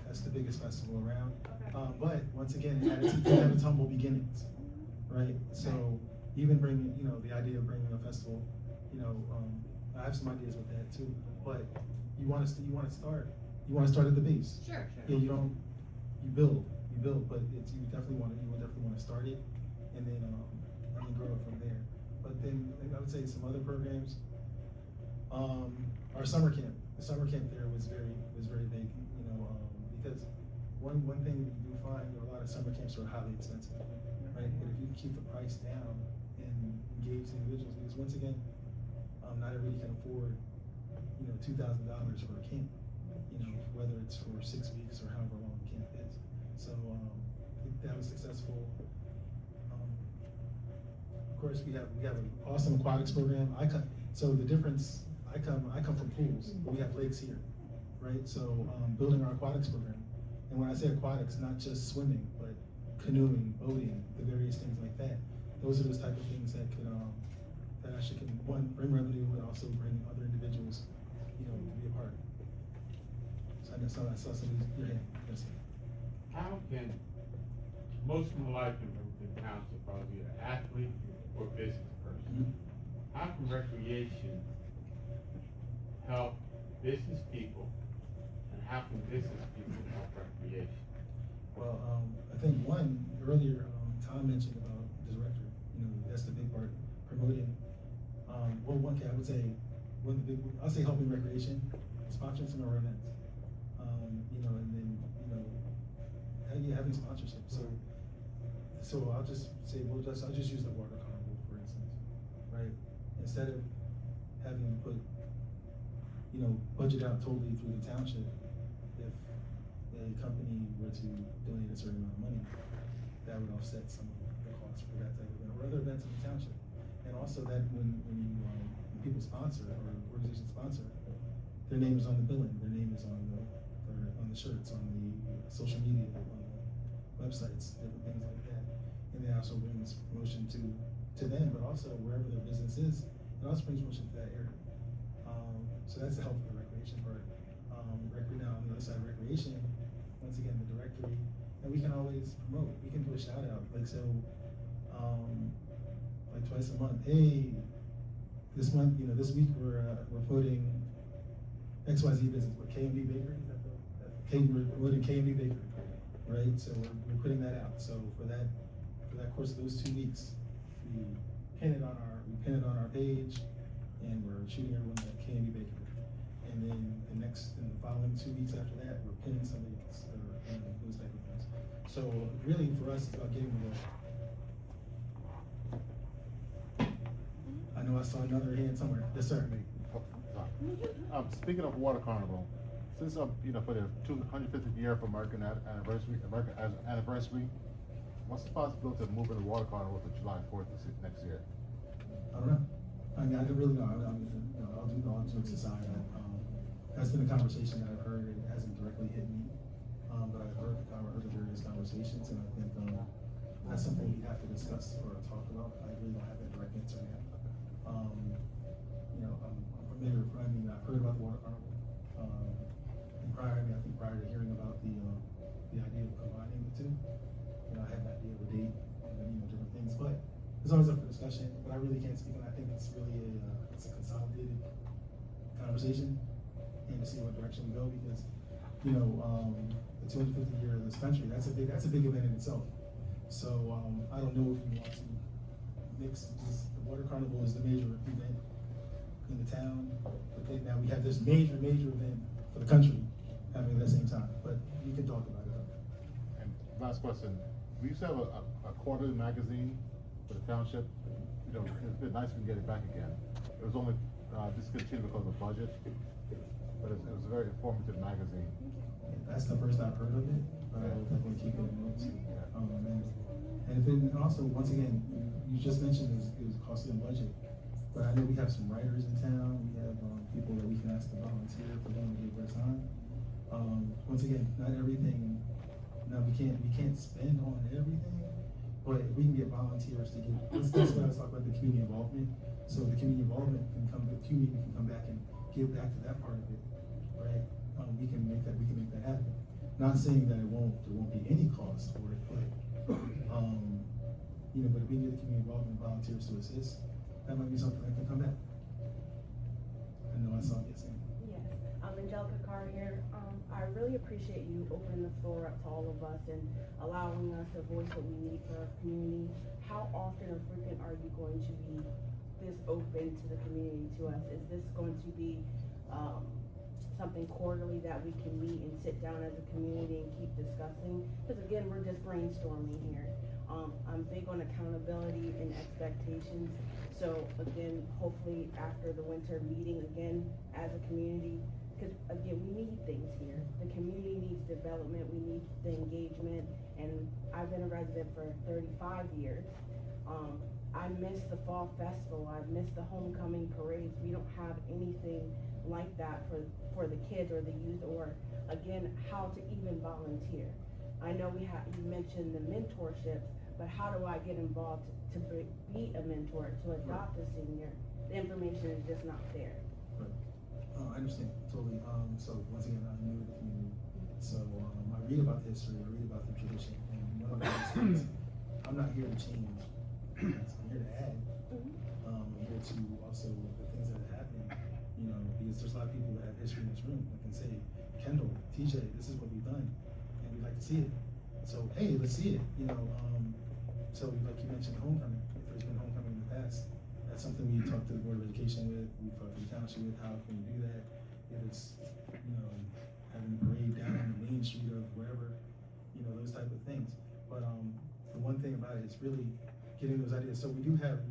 that's the biggest festival around. Okay. But once again, it had its humble beginnings, right? So even bringing, you know, the idea of bringing a festival, you know, I have some ideas with that too. But you want to start at the base. Sure. Yeah, you build, but you definitely want to start it, and then grow it from there. But then I would say some other programs. Our summer camp, the summer camp there was very big, you know, because one thing you do find, you know, a lot of summer camps are highly expensive, right? But if you keep the price down and engage individuals, because once again, not everybody can afford, you know, $2,000 for a camp, you know, whether it's for 6 weeks or however long the camp is. So I think that was successful. Of course, we have an awesome aquatics program. So the difference, I come from pools, but we have lakes here, right? So building our aquatics program, and when I say aquatics, not just swimming, but canoeing, boating, the various things like that. Those are those type of things that could that actually can, one, bring revenue, and also bring other individuals, you know, to be a part. So I saw some of these. Your hand. Yes, sir. How can, most of my life in Pemberton Township, probably an athlete or business person. How can recreation help business people, and how can business people help recreation? Well, I think one, earlier, Tom mentioned about the director, you know, that's the big part, promoting, well, I would say, I'll say helping recreation, sponsoring some of our events, you know, and then, you know, having sponsorship, so I'll just say, I'll just use the water carnival, for instance, right? Instead of having to put, you know, budget out totally through the township, if a company were to donate a certain amount of money, that would offset some of the costs for that type of event, or other events in the township. And also that when people sponsor, or organizations sponsor, their name is on the billing, their name is on the shirts, on the social media, on the websites, different things like that. And they also brings promotion to them, but also wherever their business is, it also brings promotion to that area. So that's the help for the recreation part. Now on the other side of recreation, once again, the directory, and we can always promote. We can do a shout out, like so, like twice a month. Hey, this month, you know, this week we're promoting XYZ business, but KMB Bakery. We're promoting KMB Bakery, right? So we're putting that out. So for that course of those 2 weeks, we pin it on our page, and we're shooting everyone at KMB Bakery. And then the following 2 weeks after that, we're pinning somebody else, or those type of things. So really, for us, it's about getting the word. I know I saw another hand somewhere. Yes, sir. Speaking of Water Carnival, since you know, for the 250th year of American anniversary, what's the possibility of moving the Water Carnival to July 4th next year? I don't know. I mean, I don't really know. I'll do all jokes aside. That's been a conversation that I've heard. It hasn't directly hit me, but I've heard the various conversations, and I think that's something we have to discuss or talk about. I really don't have a direct answer yet. You know, I'm familiar. I mean, I've heard about the Water Carnival. And I think prior to hearing about the idea of combining the two, you know, I had an idea of a date and, you know, different things. But it's always up for discussion, but I really can't speak on it. I think it's really it's a consolidated conversation and to see what direction we go because, you know, the 250 year of this country, that's a big event in itself. So I don't know if you want to mix this. The Water Carnival is the major event in the town, but then now we have this major event for the country happening at the same time. But we can talk about it. And last question, we used to have a quarterly magazine for the township. You know, it's been nice if we can get it back again. It was only discontinued because of budget, but it was a very informative magazine. That's the first I've heard of it, but I will definitely keep it in notes. And if it, also, once again, you just mentioned it was costly in budget, but I know we have some writers in town, we have people that we can ask to volunteer for them to give their time. Once again, not everything, no, we can't spend on everything, but if we can get volunteers to get, that's what I was talking about, the community involvement. So the community involvement can come, the community can come back and give back to that part of it, right? We can make that happen. Not saying that there won't be any cost for it, but you know, but if we get the community involvement volunteers to assist, that might be something that can come back. I know I saw you saying. Yes, I'm Angelica Carr here. I really appreciate you opening the floor up to all of us and allowing us to voice what we need for our community. How often or frequent are you going to be this open to the community, to us? Is this going to be something quarterly that we can meet and sit down as a community and keep discussing? Because again, we're just brainstorming here. I'm big on accountability and expectations. So again, hopefully after the winter meeting again as a community, because again, we need things here. The community needs development, we need the engagement, and I've been a resident for 35 years. I miss the fall festival, I miss the homecoming parades. We don't have anything like that for the kids or the youth, or again, how to even volunteer. I know you mentioned the mentorships, but how do I get involved to be a mentor, to adopt a senior? The information is just not there. Right. I understand totally. So once again, I'm new to the community. So I read about the history, I read about the tradition, and one of the things I'm not here to change. I'm here to add. I'm here to also the things that have happened. You know, because there's a lot of people that have history in this room that can say, Kendall, TJ, this is what we've done, and we'd like to see it. So hey, let's see it. You know, so like you mentioned, homecoming. If there's been homecoming in the past, that's something we talked to the Board of Education with. We talked to the township with. How can we do that? If it's, you know, having a parade down on the main street of wherever, you know, those type of things. But the one thing about it is really getting those ideas. So we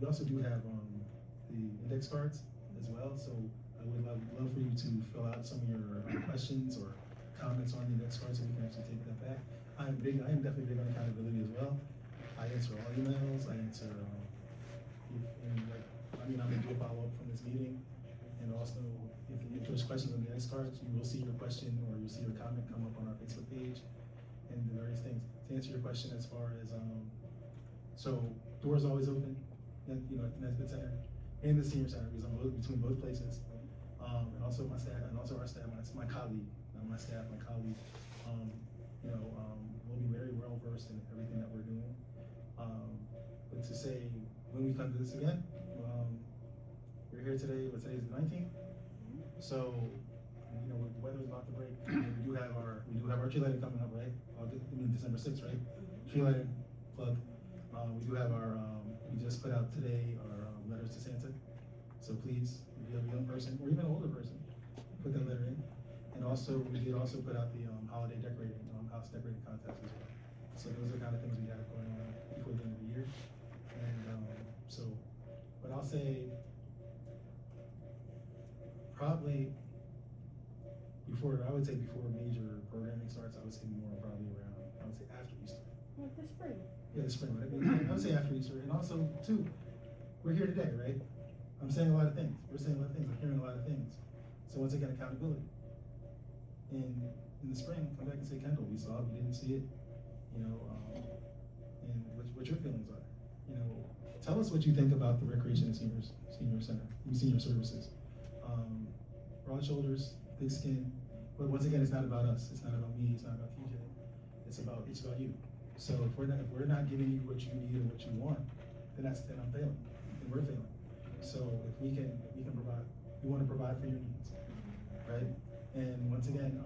also do have the index cards as well. So I would love for you to fill out some of your questions or comments on the index cards so we can actually take that back. I am definitely big on accountability as well. I answer all emails. I answer, I'm gonna do a follow-up from this meeting. And also, if there's questions on the index cards, you will see your question or you'll see your comment come up on our Facebook page and the various things. To answer your question as far as, so doors always open, and, you know, at the Nesbitt Center and the Senior Center, because I'm between both places. And also my staff, and also our staff, my colleague, not my staff, my colleague, you know, we'll be very well versed in everything that we're doing. But to say, when we come to this again, we're here today, but today's the 19th. So, you know, the weather's about to break. We do have our tree lighting coming up, right? December 6th, right? Tree lighting plug. We do have our, we just put out today our letters to Santa. So please, if you have a young person or even an older person, put that letter in. And also, we did also put out the holiday decorating, house decorating contest as well. So those are the kind of things we have going on before the end of the year. And but I'll say, probably I would say before major programming starts, I would say more probably around, I would say after Easter. Like the spring. Yeah, the spring, right? I would say after Easter. And also, too, we're here today, right? I'm saying a lot of things. We're saying a lot of things. I'm hearing a lot of things. So once again, accountability. And in the spring, come back and say, Kendall, we saw it, we didn't see it, you know, and what your feelings are. You know, tell us what you think about the Recreation and Senior Center, senior services. Broad shoulders, thick skin, but once again, it's not about us. It's not about me. It's not about TJ. It's about you. So if we're not giving you what you need or what you want, then I'm failing, and we're failing. So if we can provide, we want to provide for your needs, right? And once again,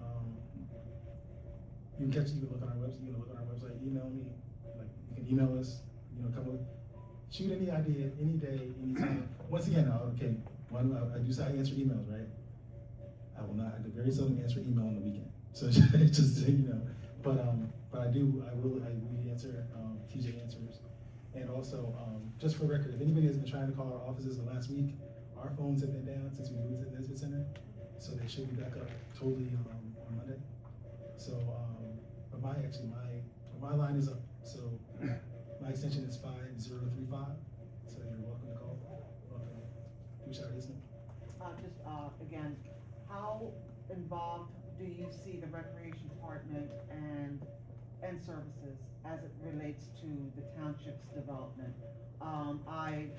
you can look on our website, email me, like, you can email us, shoot any idea, any day, anytime. Once again, okay, I do say I answer emails, right? I very seldom answer email on the weekend. So just so you know, but we answer, TJ answers. And also, just for record, if anybody has been trying to call our offices the last week, our phones have been down since we moved to the Nesbitt Center. So they should be back up totally on Monday. So, but my line is up. So my extension is 5035. So you're welcome to call. Welcome. Reach out, isn't it? Again, how involved do you see the recreation department and services as it relates to the township's development? I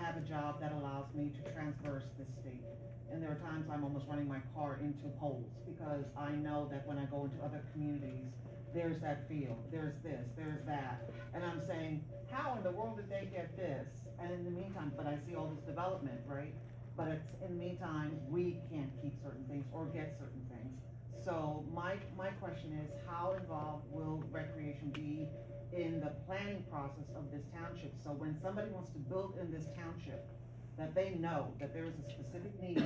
have a job that allows me to traverse the state, and there are times I'm almost running my car into poles because I know that when I go into other communities, there's that field, there's this, there's that, and I'm saying, how in the world did they get this? And in the meantime, but I see all this development, right? But it's, in the meantime, we can't keep certain things or get certain things. So my question is, how involved will recreation be in the planning process of this township? So when somebody wants to build in this township, that they know that there is a specific need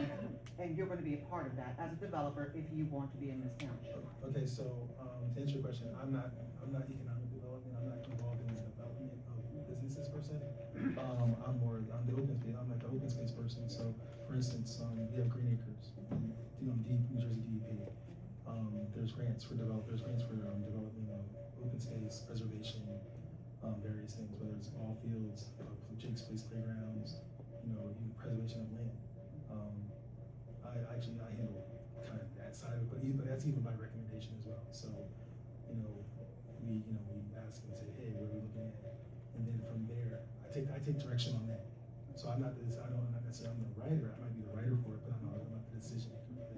and you're gonna be a part of that as a developer if you want to be in this township. Okay, so, to answer your question, I'm not economic development, I'm not involved in the development of businesses per se. I'm the open space, I'm like the open space person. So, for instance, we have Green Acres, New Jersey DEP. There's grants for development of open space, preservation, various things, whether it's ball fields, Jake's Place playgrounds, even preservation of land. I handle kind of that side of it, but that's even by recommendation as well. So, we ask and say, hey, what are we looking at? And then from there, I take direction on that. So I'm not necessarily the writer. I might be the writer for it, but I'm not the decision maker.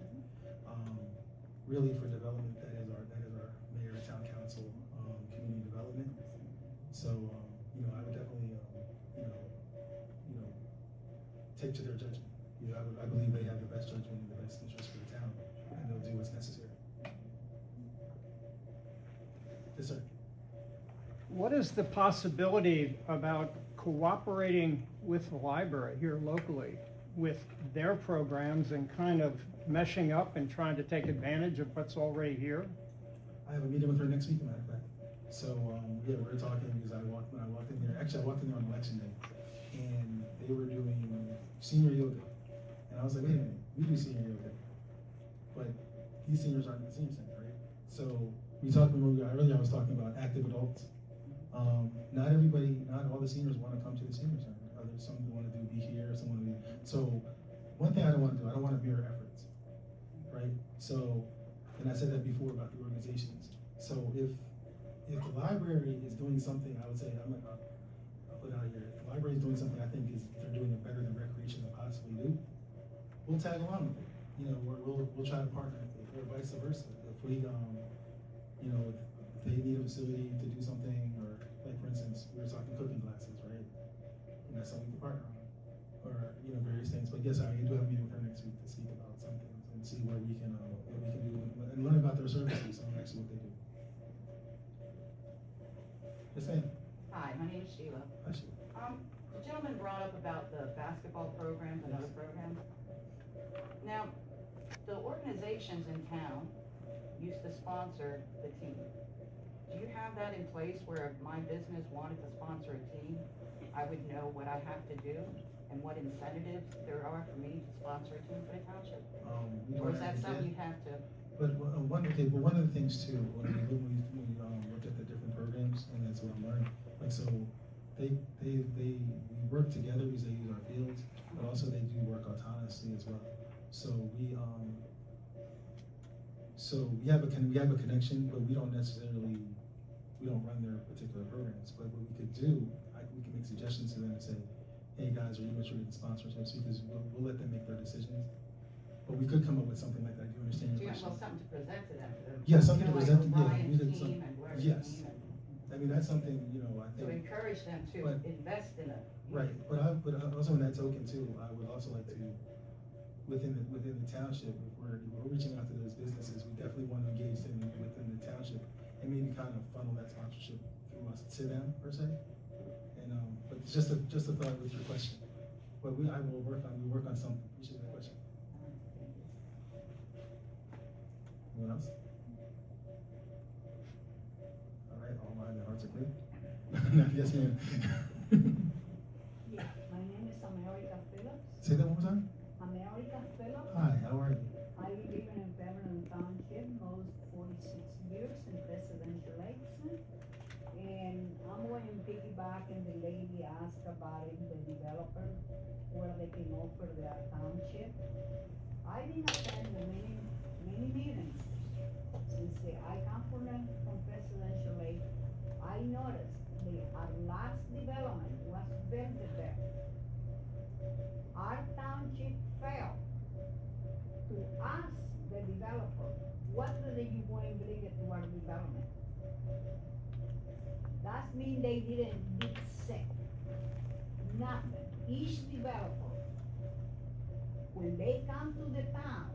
Really, for development, that is our mayor, town council, community development. So, I would definitely, take to their judgment. I believe they have the best judgment and the best interest for the town, and they'll do what's necessary. Yes, sir. What is the possibility about cooperating with the library here locally with their programs and kind of meshing up and trying to take advantage of what's already here? I have a meeting with her next week, as a matter of fact. So, we were talking because when I walked in there, actually I walked in there on election day, and they were doing senior yoga. And I was like, wait a minute, we do senior yoga, but these seniors aren't in the senior center, right? So we talked earlier, I was talking about active adults. Not all the seniors want to come to the senior center. Some want to be here, some want to be. So one thing I don't want to do, I don't want to mirror efforts, right? So, and I said that before about the organizations. So if the library is doing something, I would say, I'll put it out here, if the library is doing something I think they're doing it better than recreation can possibly do, we'll tag along with it. We'll try to partner with it, or vice versa. If we, if they need a facility to do something, or like for instance, we were talking cooking classes, right? And that's something to partner on, or various things. But yes, I do have a meeting with her next week to speak about some things and see where we can do and learn about their services and actually what they do. Yes, ma'am. Hi, my name is Sheila. Hi, Sheila. The gentleman brought up about the basketball programs and other programs. Now, the organizations in town used to sponsor the team. Do you have that in place where if my business wanted to sponsor a team, I would know what I have to do and what incentives there are for me to sponsor a team for the township? Or is that something you have to? But one of the things too, when we looked at the different programs, and that's what I'm learning. Like so, we work together because they use our fields, but also they do work autonomously as well. So we have a connection, but we don't run their particular programs. But what we could do, we can make suggestions to them and say, hey guys, are you interested in sponsorships? Because we'll let them make their decisions. But we could come up with something like that. Do you understand your question? Well, something to present to them. Yeah, something to present. Like Ryan's team and Blair's yes. team. mean, that's something, you know, I To think. encourage them to But- invest in it. Right, but also in that token too, I would also like to, within the township, if we're reaching out to those businesses, we definitely want to engage them within the township and maybe kind of funnel that sponsorship through us to them per se. And, but it's just a thought with your question. But we'll work on something. Appreciate that question. Anyone else? All right, all minds and hearts are clear. Yes, ma'am. Yeah, my name is America Phillips. Say that one more time. America Phillips. Hi, how are you? I live in Pemberton Township, most 46 years in residential election. And I'm going to piggyback and the lady asked about it, the developer, where they can offer their township. I've been attending many meetings since I come from residential lake. I noticed our last development was built there. Our township failed to ask the developer, what do you want to bring it to our development? That means they didn't do say nothing. Each developer, when they come to the town,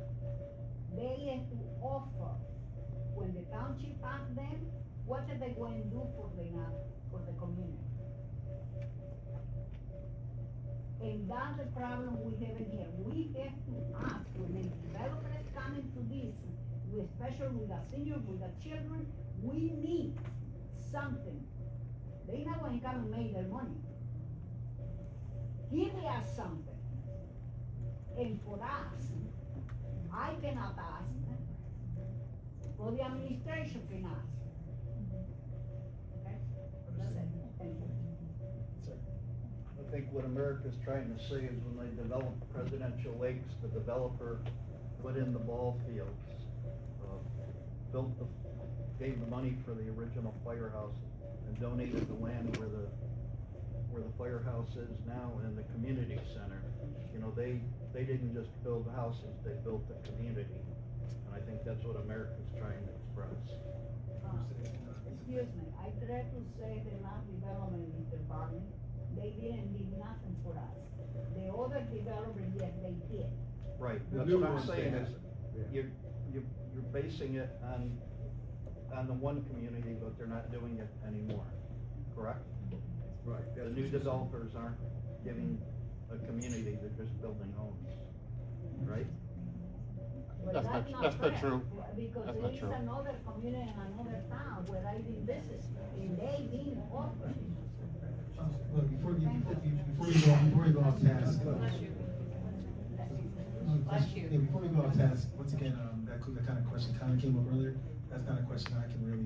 they have to offer, when the township asks them, what are they going to do for the community? And that's the problem we have in here. We have to ask, when the developer is coming to this, especially with the seniors, with the children, we need something. They're not going to come and make their money. Give us something. And for us, I cannot ask, for the administration can ask. Okay? That's it. Thank you. Sir. I think what America's trying to say is when they developed Presidential Lakes, the developer put in the ball fields, gave the money for the original firehouse, and donated the land where the firehouse is now and the community center. You know, they didn't just build houses, they built the community. And I think that's what America's trying to express. Excuse me, I tried to say the land development, Mr. Barney, they didn't do nothing for us. The other developers, yes, they did. Right, The that's new what I'm ones, saying is, yeah. you're basing it on the one community, but they're not doing it anymore, correct? Right. The new developers aren't giving a community, they're just building homes, right? But That's not fair, true. Because That's there not is true. another community in another town where I did business, and they didn't offer. Look, before you go off task. Bless you. Bless you. Yeah, before we go off task, once again, that kind of question kind of came up earlier. That's the kind of question I can really,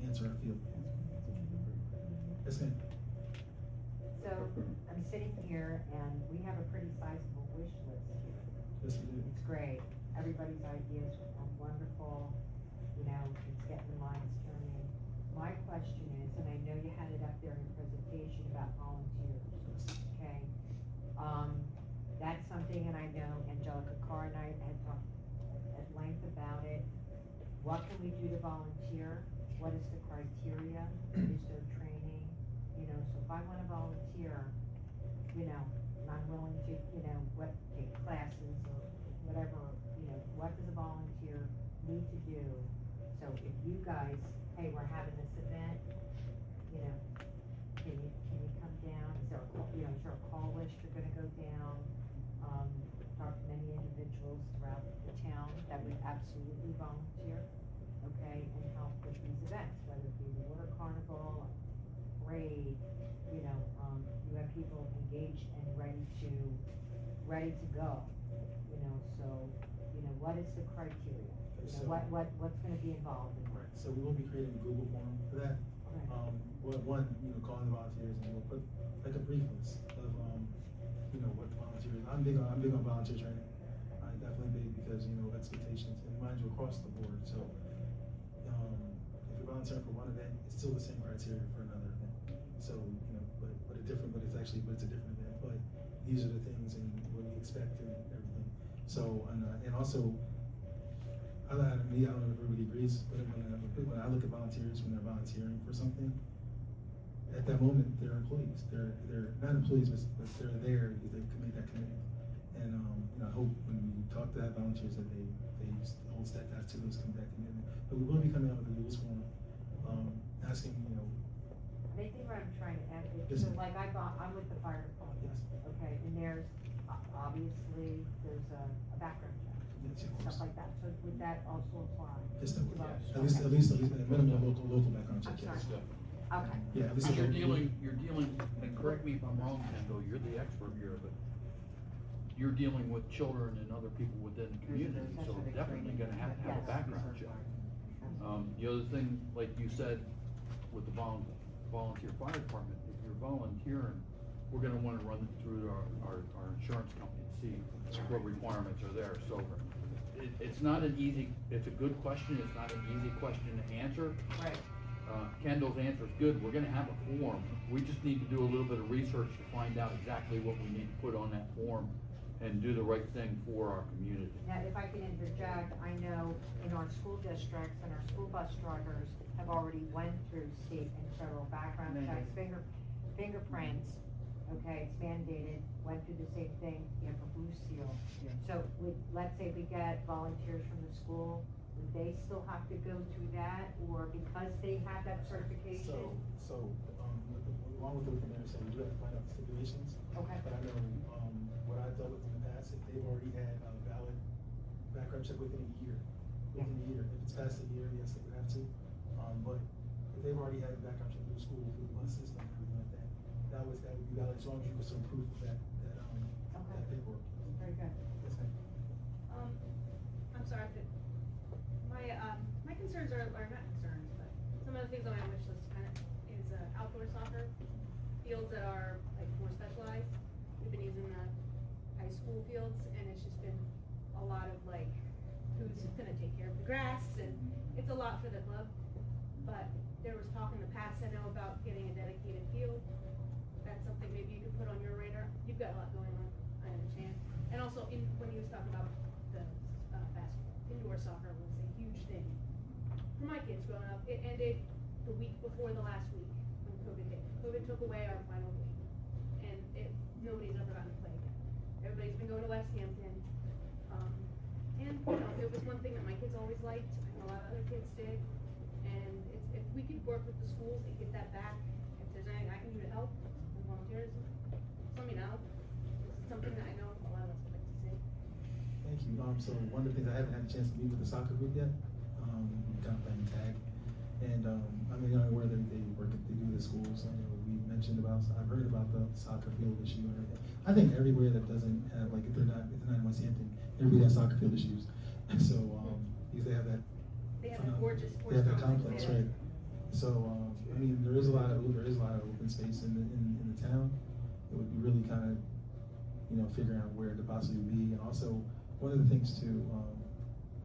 answer or feel. Yes, ma'am. So, I'm sitting here and we have a pretty sizable wish list here. Yes, we do. It's great, everybody's ideas are wonderful, you know, it's getting the minds turning. My question is, and I know you had it up there in the presentation about volunteers, okay? That's something, and I know Angelica Carr and I had talked at length about it. What can we do to volunteer? What is the criteria? Is there training? You know, so if I wanna volunteer, you know, and I'm willing to, you know, take classes or whatever, you know, what does a volunteer need to do? So if you guys, hey, we're having this event, you know, can you come down? Is there a call list you're gonna go down? Talk to many individuals throughout the town that would absolutely volunteer, okay, and help with these events, whether it be the water carnival, parade, you know, you have people engaged and ready to go, you know, so, you know, what is the criteria? You know, what's gonna be involved in Right, so we will be creating a Google form for that. Calling the volunteers, and we'll put like a brief list of, what volunteers, I'm big on volunteer training. I'm definitely big because, expectations, and mind you, across the board, so, if you're volunteering for one event, it's still the same criteria for another event. So, but it's a different event, but these are the things and what we expect and everything. So, and also, I don't know if everybody agrees, but when I look at volunteers, when they're volunteering for something, at that moment, they're employees. They're not employees, but they're there because they made that commitment. And, I hope when we talk to that volunteers that they hold steadfast to those that commitment. But we will be coming out with the rules for them, asking, I think what I'm trying to add is, Yes, so ma'am. like I'm with the fire department, Yes. okay, and there's, obviously, there's a background check, Yes, of course. stuff like that, so would that also apply? Yes, that would. to volunteers? At least at a minimum local background check. I'm yes. sorry. Okay. Yeah, at least. You're dealing, and correct me if I'm wrong, Kendall, you're the expert here, but you're dealing with children and other people within the community, so definitely gonna have to have a background check. The other thing, like you said, with the volunteer fire department, if you're volunteering, we're gonna wanna run it through our insurance company to see what requirements are there, so it's not an easy, it's a good question, it's not an easy question to answer. Right. Kendall's answer is good, we're gonna have a form, we just need to do a little bit of research to find out exactly what we need to put on that form and do the right thing for our community. Now, if I can interject, I know in our school districts and our school bus drivers have already went through state and federal background checks, fingerprints, okay, it's mandated, went through the same thing, you have a blue seal. So let's say we get volunteers from the school, would they still have to go through that, or because they have that certification? Along with the mayor said, we do have to find out the stipulations. Okay. But I know, what I've dealt with in the past, if they've already had a valid background check within a year, if it's past a year, yes, they would have to. But if they've already had a background check through the school, through the bus system, everything like that, that would be valid, as long as you put some proof of that paperwork. Very good. Yes, ma'am. I'm sorry, but my concerns are not concerns, but some of the things on my wish list is outdoor soccer fields that are like more specialized. We've been using the high school fields, and it's just been a lot of like, who's gonna take care of the grass, and it's a lot for the club. But there was talk in the past, I know, about getting a dedicated field. That's something maybe you could put on your radar. You've got a lot going on, I understand. And also, when you was talking about the basketball, indoor soccer was a huge thing for my kids growing up. It ended the week before the last week when COVID hit. COVID took away our final week, and nobody's ever gotten to play again. Everybody's been going to West Hampton, and it was one thing that my kids always liked, and a lot of other kids did. And if we could work with the schools and get that back, if there's anything I can do to help, and volunteers, let me know. It's something that I know a lot of us would like to see. Thank you. So one of the things, I haven't had a chance to meet with the soccer group yet, kind of playing tag. And, I'm aware that they do the schools. I know we mentioned I've heard about the soccer field issue and everything. I think everywhere that doesn't have, like, if they're not in West Hampton, everybody has soccer field issues. And so, because they have that. They have a gorgeous They sports have that complex complex, there. right? So, there is a lot of open space in the town. It would be really kind of, figuring out where it could possibly be. And also, one of the things too,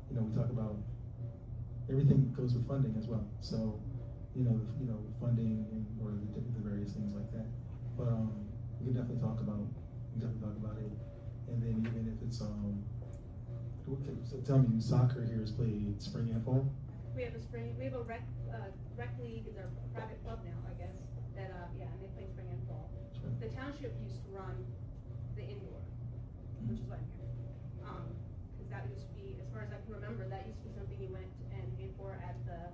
we talk about everything goes with funding as well. So, funding or the various things like that. But we can definitely talk about it. And then even if it's okay, so tell me, soccer here is played spring and fall. We have a rec league, it's our private club now, I guess, that, and they play spring and fall. Sure. The township used to run the indoor, which is what I'm here. Cause that used to be, as far as I can remember, that used to be something you went and paid for at the,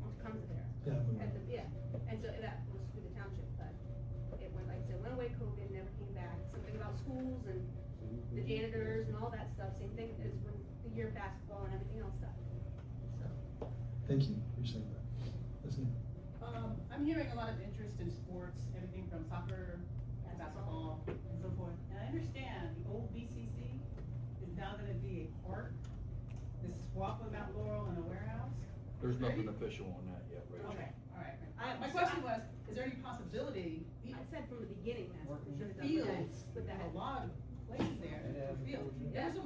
what comes there? And so that was through the township, but it went, like I said, went away, COVID, never came back. Something about schools and the janitors and all that stuff, same thing as when the year of basketball and everything else died. So. Thank you, appreciate that. Yes, ma'am. I'm hearing a lot of interest in sports, everything from soccer, basketball, and so forth. And I understand the old BCC is now gonna be a park, this swap with Mount Laurel and a warehouse. There's nothing official on that yet, Rachel. Okay, all right. My question was, is there any possibility? I said from the beginning that's what we should have done. Fields, with a lot of places there, for fields. There was some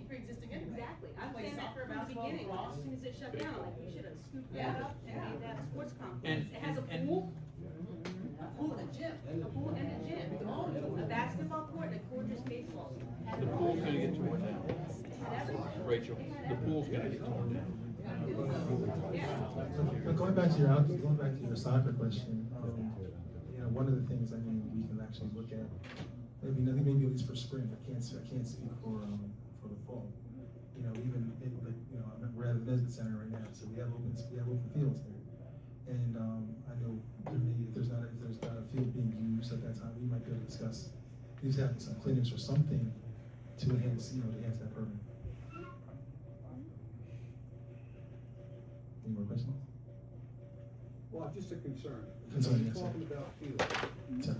pre-existing anyway. Exactly. I'm Play saying that soccer, from the basketball, beginning, lacrosse. as soon as it shut down, like, we should have scooped Yeah, that up and yeah. made that a sports complex. And- It has a and- pool, A pool and a gym. a pool and a gym, a basketball court, and a gorgeous baseball field. The pool's gonna get torn down. Rachel, the pool's gonna get torn down. But going back to your soccer question, you know, one of the things I mean we can actually look at, maybe at least for spring. I can't speak for the fall. You know, even like you know, we're at the business center right now, so we have open fields there. And I know if there's not a field being used at that time, we might be able to discuss at least having some clinics or something to enhance that program. Any more questions? Well, just a concern. Concern, yes, sir. Talking about fields. Sorry.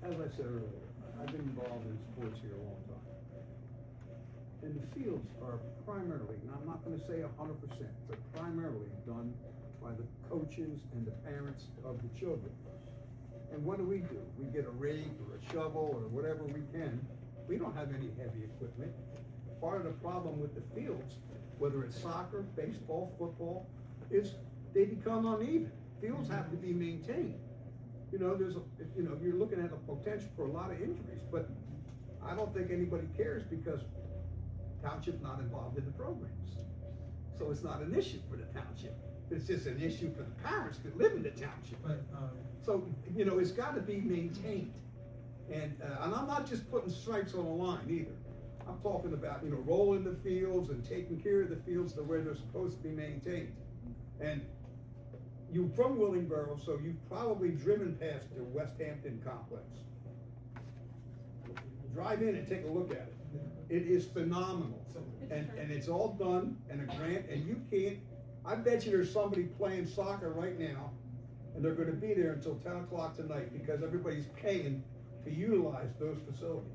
As I said earlier, I've been involved in sports here a long time. And the fields are primarily, and I'm not gonna say 100%, but primarily done by the coaches and the parents of the children. And what do? We get a rake or a shovel or whatever we can. We don't have any heavy equipment. Part of the problem with the fields, whether it's soccer, baseball, football, is they become uneven. Fields have to be maintained. You know, you're looking at a potential for a lot of injuries, but I don't think anybody cares because Township's not involved in the programs. So it's not an issue for the Township. It's just an issue for the parents that live in the Township. So, you know, it's gotta be maintained. And I'm not just putting stripes on the line either. I'm talking about, you know, rolling the fields and taking care of the fields the way they're supposed to be maintained. And you're from Willingboro, so you've probably driven past the West Hampton complex. Drive in and take a look at it. It is phenomenal. And it's all done and a grant, and you can't, I bet you there's somebody playing soccer right now, and they're gonna be there until 10 o'clock tonight because everybody's paying to utilize those facilities.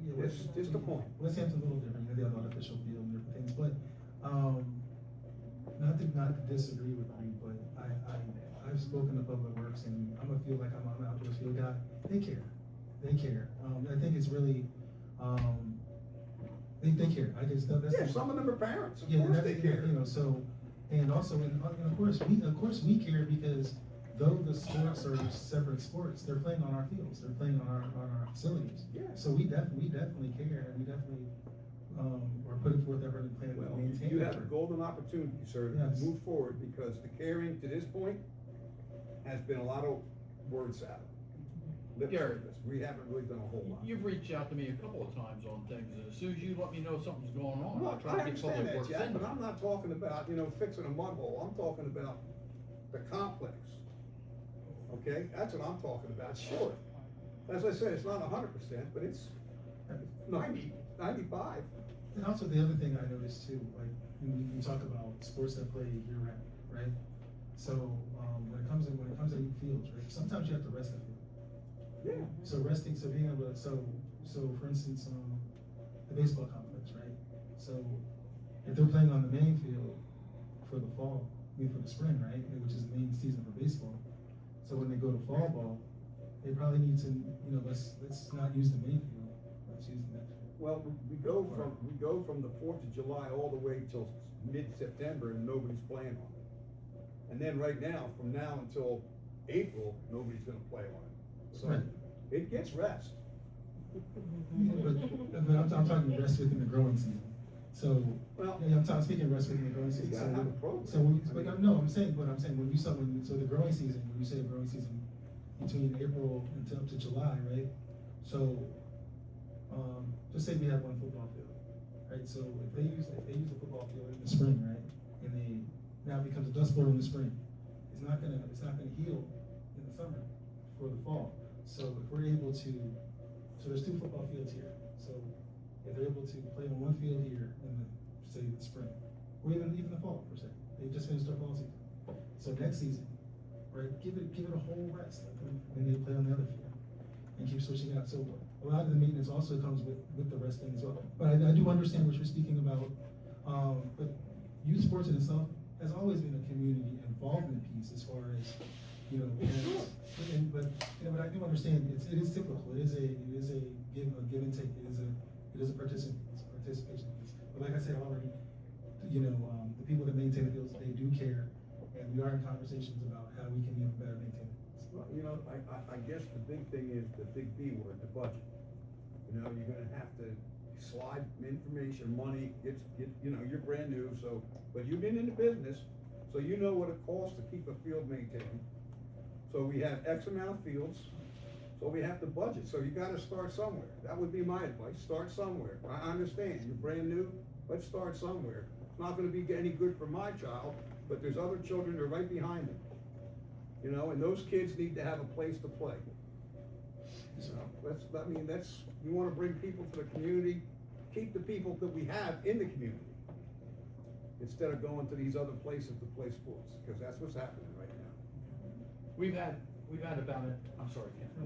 Yeah, It's just a point. West Hampton's a little different, you know, they have an artificial field and different things, but, not to disagree with you, but I've spoken to Public Works and I'm gonna feel like I'm an outdoor field guy. They care. I think it's really, they care. I guess that's. Yeah, some of them are parents, of Yeah, course that's, they care. you know, so, and also, and of course we care because though the sports are separate sports, they're playing on our fields, they're playing on our facilities. Yeah. So we definitely care, and we definitely, are putting forth effort and plan to maintain. You have a golden opportunity, sir, to Yes. move forward, because the caring to this point has been a lot of words out. Lip Gary, service. We haven't really done a whole lot. You've reached out to me a couple of times on things, and as soon as you let me know something's going on, I'll Look, try I to get understand public that, works Jack, in but there. I'm not talking about, you know, fixing a mud hole. I'm talking about the complex. Okay, that's what I'm talking about, sure. As I said, it's not 100%, but it's 90, 95. And also the other thing I noticed too, like when you talk about sports that play year round, right? So when it comes to fields, right? Sometimes you have to rest the field. Yeah. So being able to, so for instance, the baseball complex, right? So if they're playing on the main field for the fall, for the spring, right? Which is the main season for baseball. So when they go to fall ball, they probably need to, you know, let's not use the main field, let's use the next field. Well, we go from the 4th of July all the way till mid-September and nobody's playing on it. And then right now, from now until April, nobody's gonna play on it. So Right. it gets rest. Yeah, but I'm talking rest within the growing season. So, Well, yeah, I'm speaking rest within the growing season. You gotta have a program. So, I'm saying so the growing season, when you say growing season, between April until up to July, right? So, just say we have one football field, right? So if they use the football field in the spring, right? And now it becomes a dust bowl in the spring. It's not gonna heal in the summer for the fall. So if we're able to, so there's 2 football fields here. So if they're able to play on one field here in the spring, or even the fall per se, they just finished their fall season. So next season, right? Give it a whole rest, like when they play on the other field, and keep switching out. So a lot of the maintenance also comes with the rest thing as well. But I do understand what you're speaking about. But youth sports in itself has always been a community involvement piece as far as, you know, parents. But I do understand it is typical. It is a give and take. It is a participation piece. But like I said already, you know, the people that maintain the fields, they do care, and we are in conversations about how we can even better maintain it. Well, you know, I guess the big thing is the big B word, the budget. You know, you're gonna have to slide information, money, you know, you're brand new, so, but you've been in the business, so you know what it costs to keep a field maintained. So we have X amount of fields, so we have to budget, so you gotta start somewhere. That would be my advice, start somewhere. I understand, you're brand new, let's start somewhere. It's not gonna be any good for my child, but there's other children that are right behind them. You know, and those kids need to have a place to play. You know, that's, you wanna bring people to the community, keep the people that we have in the community, instead of going to these other places to play sports, because that's what's happening right now. We've had about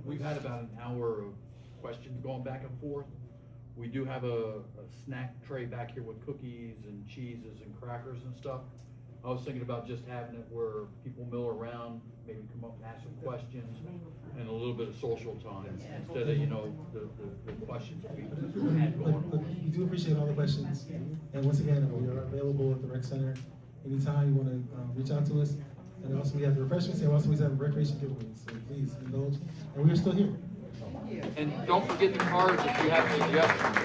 we've had about an hour of questions going back and forth. We do have a snack tray back here with cookies and cheeses and crackers and stuff. I was thinking about just having it where people mill around, maybe come up and ask some questions, and a little bit of social time, instead of, you know, the questions we had going on. We do appreciate all the questions, and once again, we are available at the rec center anytime you wanna, reach out to us. And also we have the refreshments, and also we have recreation giveaways, so please indulge, and we are still here. And don't forget the cards if you have suggestions.